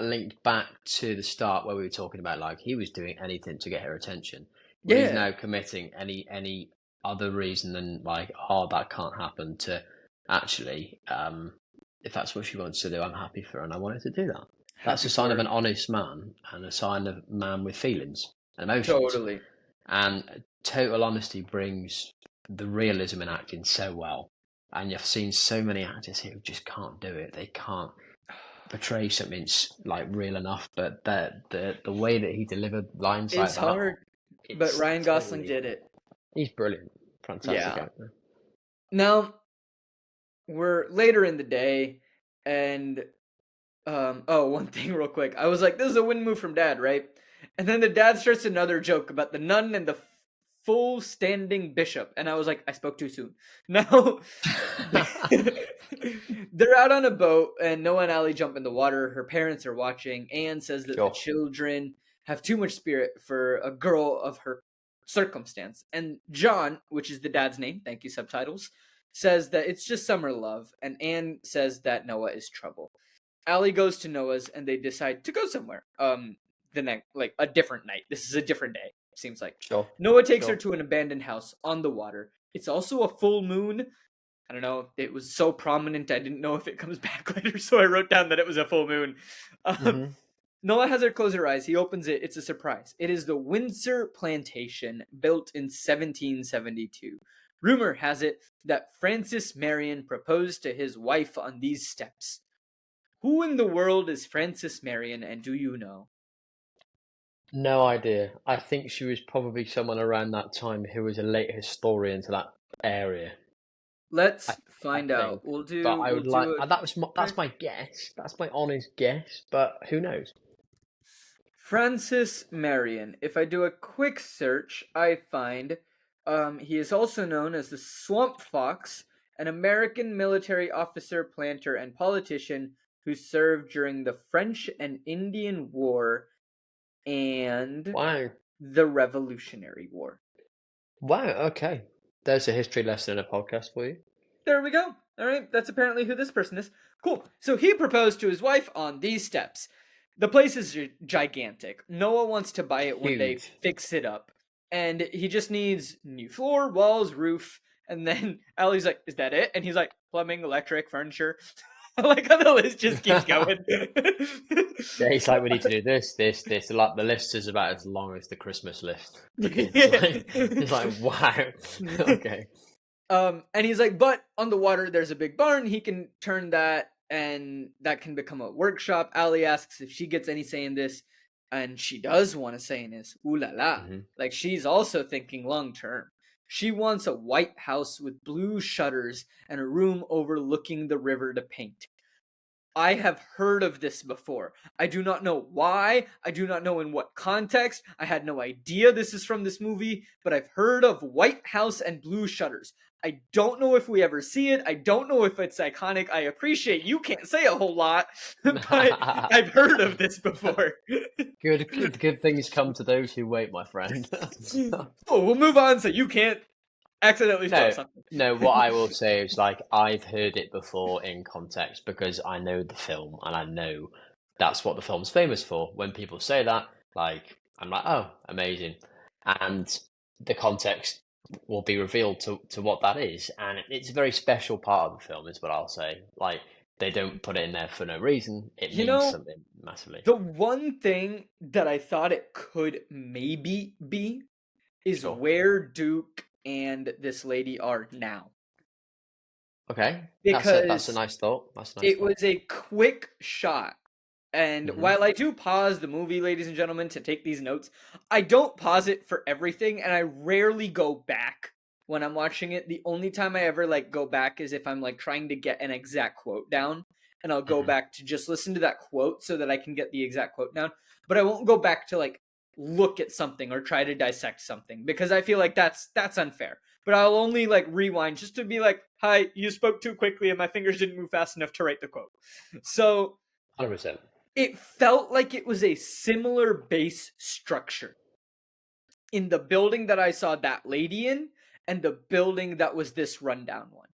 linked back to the start where we were talking about like he was doing anything to get her attention? Well, he's yeah, now committing any other reason than like, oh, that can't happen to actually, if that's what she wants to do, I'm happy for her and I want her to do that. That's happy a sign for of her. an honest man and a sign of a man with feelings and emotions. Totally. And total honesty brings the realism in acting so well. and you've seen so many actors who just can't do it. They can't portray something like real enough, but the way that he delivered lines like It's that, hard, but it's Ryan Gosling totally. did it. He's brilliant, fantastic Yeah. actor. Now, we're later in the day, and one thing real quick. I was like, this is a win move from Dad, right? And then the dad starts another joke about the nun and the full standing bishop, and I was like, I spoke too soon. Now, they're out on a boat, and Noah and Allie jump in the water. Her parents are watching. Anne says that the Sure. children have too much spirit for a girl of her circumstance. And John, which is the dad's name, thank you subtitles, says that it's just summer love, and Anne says that Noah is trouble. Allie goes to Noah's, and they decide to go somewhere. The next, like a different night. This is a different day. Seems like. Sure. Noah takes Sure. her to an abandoned house on the water. It's also a full moon. I don't know. It was so prominent, I didn't know if it comes back later, so I wrote down that it was a full moon. Noah has her close her eyes. He opens it. It's a surprise. It is the Windsor Plantation, built in 1772. Rumor has it that Francis Marion proposed to his wife on these steps. Who in the world is Francis Marion, and do you know? No idea. I think she was probably someone around that time who was a late historian to that area. Let's I find think. out. We'll do. But I would like. do a That's my guess. That's my honest guess. But who knows? Francis Marion. If I do a quick search, I find he is also known as the Swamp Fox, an American military officer, planter, and politician who served during the French and Indian War and Wow. the Revolutionary War. Wow. Okay. There's a history lesson in a podcast for you. There we go. All right, that's apparently who this person is. Cool. So he proposed to his wife on these steps. The place is gigantic. Noah wants to buy it one day, Huge. fix it up. And he just needs new floor, walls, roof. And then Allie's like, is that it? And he's like, plumbing, electric, furniture. I like how the list just keeps going. Yeah, he's like, we need to do this. Like the list is about as long as the Christmas list. It's like, wow. Okay. And he's like, but on the water, there's a big barn. He can turn that, and that can become a workshop. Allie asks if she gets any say in this, and she does want to say in this. Ooh la la. Like, she's also thinking long term. She wants a white house with blue shutters and a room overlooking the river to paint. I have heard of this before. I do not know why. I do not know in what context. I had no idea this is from this movie, but I've heard of White House and blue shutters. I don't know if we ever see it. I don't know if it's iconic. I appreciate you can't say a whole lot, but I've heard of this before. Good things come to those who wait, my friend. Oh, we'll move on so you can't accidentally throw something. No, what I will say is, like, I've heard it before in context because I know the film and I know that's what the film's famous for. When people say that, like, I'm like, oh, amazing. And the context will be revealed to what that is. And it's a very special part of the film, is what I'll say. Like, they don't put it in there for no reason. It means something massively. The one thing that I thought it could maybe be is where Duke and this lady are now. Okay, because that's a nice thought. It was a quick shot. And while I do pause the movie, ladies and gentlemen, to take these notes, I don't pause it for everything, and I rarely go back when I'm watching it. The only time I ever like go back is if I'm like trying to get an exact quote down, and I'll go back to just listen to that quote so that I can get the exact quote down. But I won't go back to like look at something or try to dissect something because I feel like that's unfair. But I'll only like rewind just to be like, hi, you spoke too quickly and my fingers didn't move fast enough to write the quote. So 100%. It felt like it was a similar base structure in the building that I saw that lady in and the building that was this rundown one.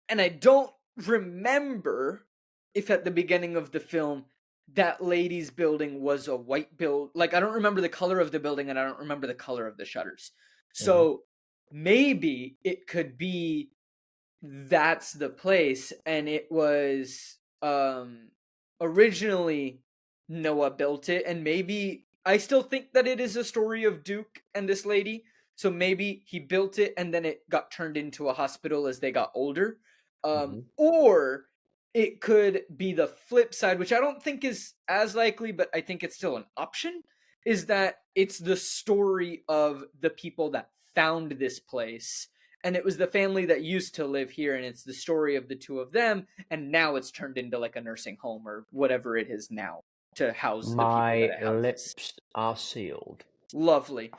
And I don't remember if at the beginning of the film that lady's building was a white build. Like, I don't remember the color of the building and I don't remember the color of the shutters. So maybe it could be that's the place, and it was originally Noah built it, and maybe I still think that it is a story of Duke and this lady, So maybe he built it and then it got turned into a hospital as they got older. Hmm. Or it could be the flip side, which I don't think is as likely, but I think it's still an option, is that it's the story of the people that found this place. And it was the family that used to live here, and it's the story of the two of them, and now it's turned into like a nursing home or whatever it is now to house the people that My it houses. lips are sealed. Lovely.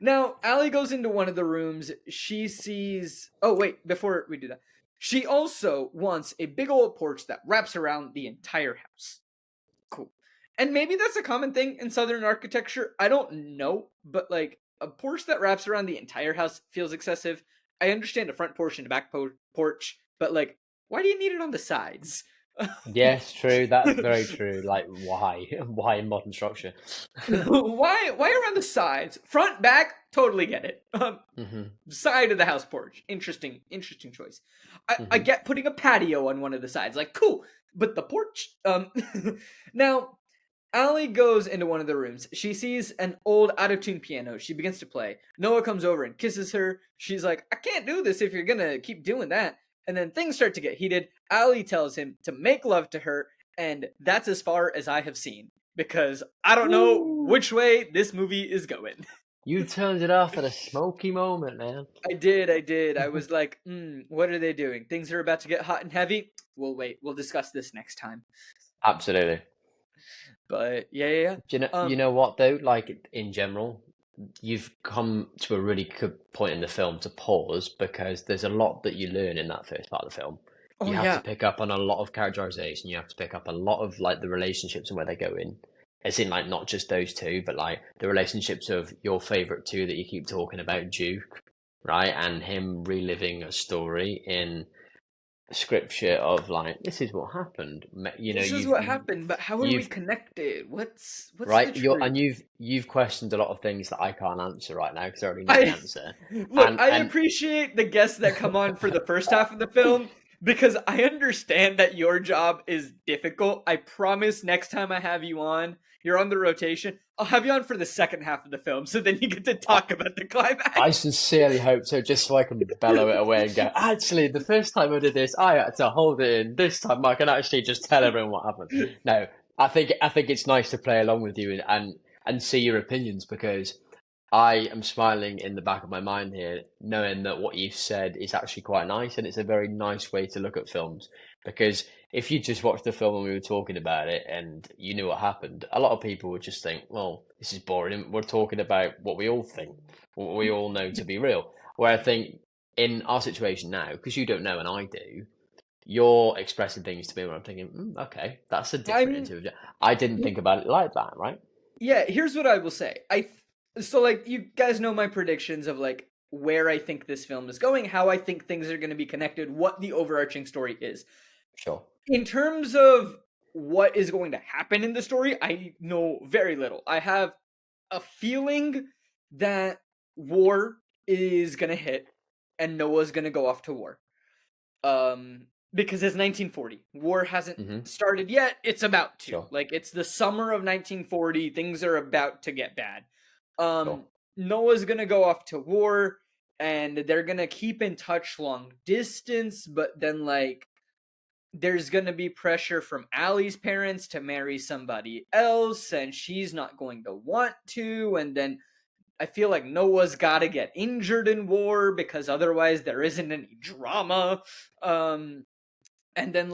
Now, Allie goes into one of the rooms. She sees. Oh, wait, before we do that, she also wants a big old porch that wraps around the entire house. Cool. And maybe that's a common thing in Southern architecture. I don't know, but like a porch that wraps around the entire house feels excessive. I understand the front porch and the back porch, but like, why do you need it on the sides? Yes, true. That's very true. Like, why? Why in modern structure? Why around the sides? Front, back, totally get it. Hmm. Side of the house porch. Interesting choice. I Hmm. get putting a patio on one of the sides, like cool, but the porch. Now Allie goes into one of the rooms. She sees an old out of tune piano. She begins to play. Noah comes over and kisses her. She's like, I can't do this if you're gonna keep doing that. And then things start to get heated. Allie tells him to make love to her, and that's as far as I have seen. Because I don't know Woo! which way this movie is going. You turned it off at a smoky moment, man. I did. I was like, what are they doing? Things are about to get hot and heavy. We'll wait. We'll discuss this next time. Absolutely. But yeah. You know what though? Like in general, you've come to a really good point in the film to pause because there's a lot that you learn in that first part of the film. Oh You have to yeah. pick up on a lot of characterization. You have to pick up a lot of like the relationships and where they go in. As in like not just those two, but like the relationships of your favorite two that you keep talking about, Duke, right? And him reliving a story in scripture of like this is what happened. You know, This is what happened, but how are we you've connected? What's the right? truth? You've questioned a lot of things that I can't answer right now because I already know the I answer. look, I And appreciate the guests that come on for the first half of the film because I understand that your job is difficult. I promise next time I have you on, you're on the rotation. I'll have you on for the second half of the film so then you get to I, talk about the I climax. sincerely hope so, just so I can bellow it away and go. Actually, the first time I did this, I had to hold it in. This time, I can actually just tell everyone what happened. No, I think it's nice to play along with you and see your opinions because I am smiling in the back of my mind here, knowing that what you've said is actually quite nice, and it's a very nice way to look at films. Because if you just watched the film and we were talking about it and you knew what happened, a lot of people would just think, well, this is boring. We're talking about what we all think, what we all know to be real. Where I think in our situation now, because you don't know and I do, you're expressing things to me where I'm thinking, okay, that's a different I'm interview. I didn't think about it like that, right? Yeah, here's what I will say. So like you guys know my predictions of like where I think this film is going, how I think things are going to be connected, what the overarching story is. Sure. In terms of what is going to happen in the story, I know very little. I have a feeling that war is going to hit and Noah's going to go off to war. Because it's 1940. War hasn't Hmm. started yet. It's about to. Sure. Like it's the summer of 1940. Things are about to get bad. Sure. Noah's gonna go off to war, and they're gonna keep in touch long distance. But then, like, there's gonna be pressure from Allie's parents to marry somebody else, and she's not going to want to. And then I feel like Noah's got to get injured in war because otherwise there isn't any drama. Um, and then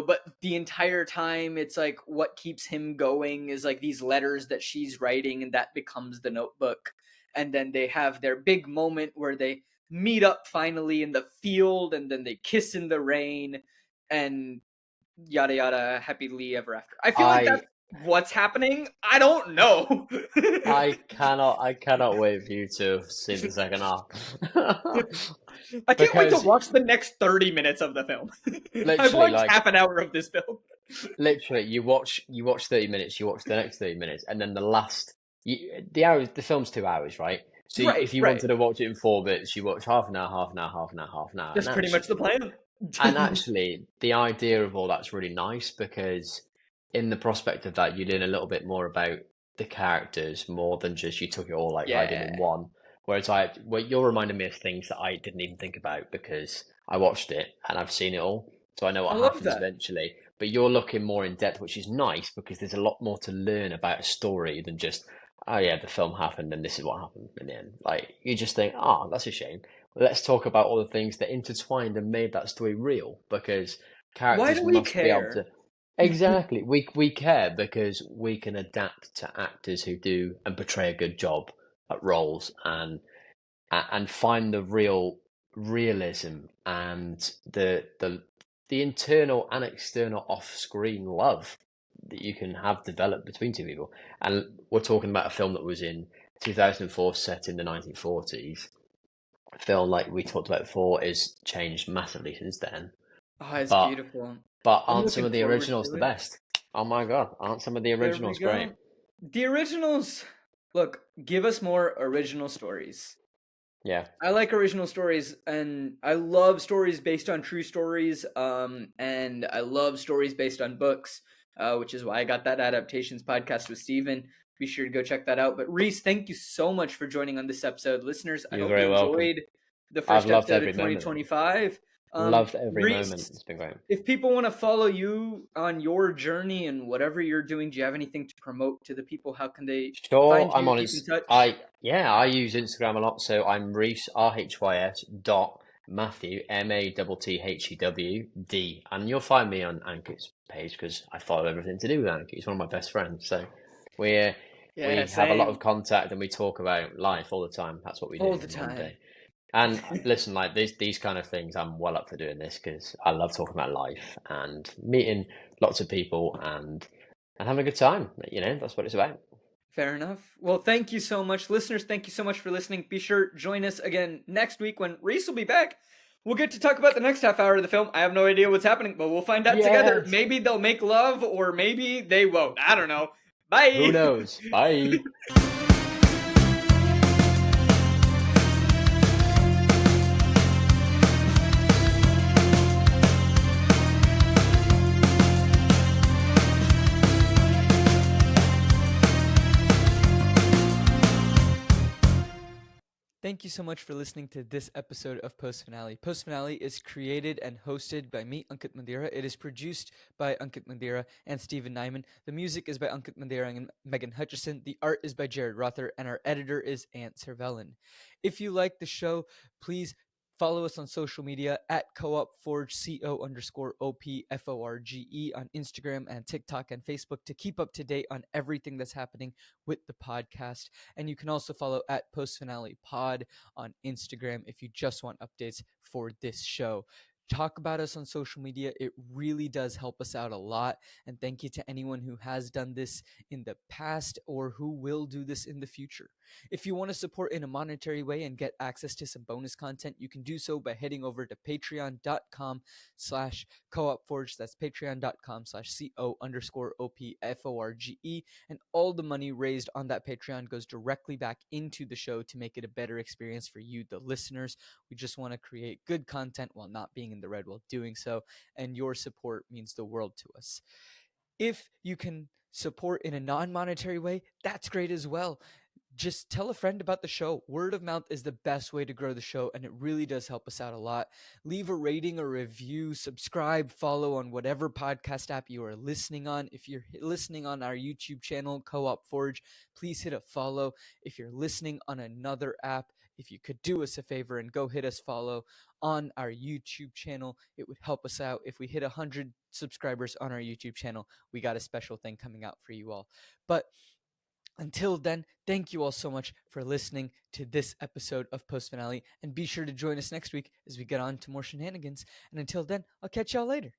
but the entire time it's like what keeps him going is like these letters that she's writing, and that becomes the notebook. And then they have their big moment where they meet up finally in the field, and then they kiss in the rain, and yada yada, happily ever after. I feel like that's I what's happening. I don't know. I cannot wait for you to see the second half. I can't wait to Because watch the next 30 minutes of the film. I've literally watched like half an hour of this film. literally you watch 30 minutes, you watch the next 30 minutes and then the last the hours the film's 2 hours, right? So Right, if you right. wanted to watch it in 4 bits, you watch half an hour, half an hour, half an hour, half an hour. That's pretty much the plan. And actually the idea of all that's really nice because in the prospect of that you learn a little bit more about the characters more than just you took it all like right in Yeah. one. Whereas you're reminding me of things that I didn't even think about because I watched it and I've seen it all, so I know I what love happens that. eventually. But you're looking more in depth, which is nice because there's a lot more to learn about a story than just, oh yeah, the film happened and this is what happened in the end. Like you just think, oh, that's a shame. Let's talk about all the things that intertwined and made that story real because Why characters do we must be able care? to. Exactly. We care because we can adapt to actors who do and portray a good job at roles and find the realism and the internal and external off-screen love that you can have developed between two people. And we're talking about a film that was in 2004, set in the 1940s. A film like we talked about before is changed massively since then. Oh, it's But beautiful. I'm aren't some looking of the forward originals to the it. best? Oh my God, aren't some of the There we originals great? go. The originals, look, give us more original stories. Yeah, I like original stories, and I love stories based on true stories. And I love stories based on books, which is why I got that adaptations podcast with Steven. Be sure to go check that out. But Rhys, thank you so much for joining on this episode. Listeners, I you're hope you very welcome. enjoyed the I've first loved episode of every moment. 2025. Loved every Rhys, moment. It's been great. if people want to follow you on your journey and whatever you're doing, do you have anything to promote to the people? How can they Sure, find I'm you, on keep in it. touch? I use Instagram a lot, so I'm Rhys RHYS dot Matthew MATTHEWD, and you'll find me on Ankit's page because I follow everything to do with Ankit. He's one of my best friends, so we Yeah, we have a lot of same. contact and we talk about life all the time. That's what we do All the in one day. time. And listen, like these kind of things, I'm well up for doing this because I love talking about life and meeting lots of people and having a good time. You know, that's what it's about. Fair enough. Well, thank you so much, listeners. Thank you so much for listening. Be sure join us again next week when Reese will be back. We'll get to talk about the next half hour of the film. I have no idea what's happening, but we'll find out together. Yes. Maybe they'll make love, or maybe they won't. I don't know. Who Bye. knows? Bye. Thank you so much for listening to this episode of Post Finale. Post Finale is created and hosted by me, Ankit Madhira. It is produced by Ankit Madhira and Stephen Nyman. The music is by Ankit Madhira and Megan Hutchison. The art is by Jarid Rother, and our editor is Ant Servellon. If you like the show, please follow us on social media at Co-op Forge, CO_OPFORGE on Instagram and TikTok and Facebook to keep up to date on everything that's happening with the podcast. And you can also follow at Post Finale Pod on Instagram if you just want updates for this show. Talk about us on social media. It really does help us out a lot. And thank you to anyone who has done this in the past or who will do this in the future. If you want to support in a monetary way and get access to some bonus content, you can do so by heading over to patreon.com/coopforge. That's patreon.com/CO_OPFORGE. And all the money raised on that Patreon goes directly back into the show to make it a better experience for you, the listeners. We just want to create good content while not being in the red while doing so. And your support means the world to us. If you can support in a non-monetary way, that's great as well. Just tell a friend about the show. Word of mouth is the best way to grow the show, and it really does help us out a lot. Leave a rating or review, subscribe, follow on whatever podcast app you are listening on. If you're listening on our YouTube channel, Co-op Forge, please hit a follow. If you're listening on another app, if you could do us a favor and go hit us follow on our YouTube channel, it would help us out. If we hit 100 subscribers on our YouTube channel, we got a special thing coming out for you all. But until then, thank you all so much for listening to this episode of Post Finale, and be sure to join us next week as we get on to more shenanigans. And until then, I'll catch y'all later.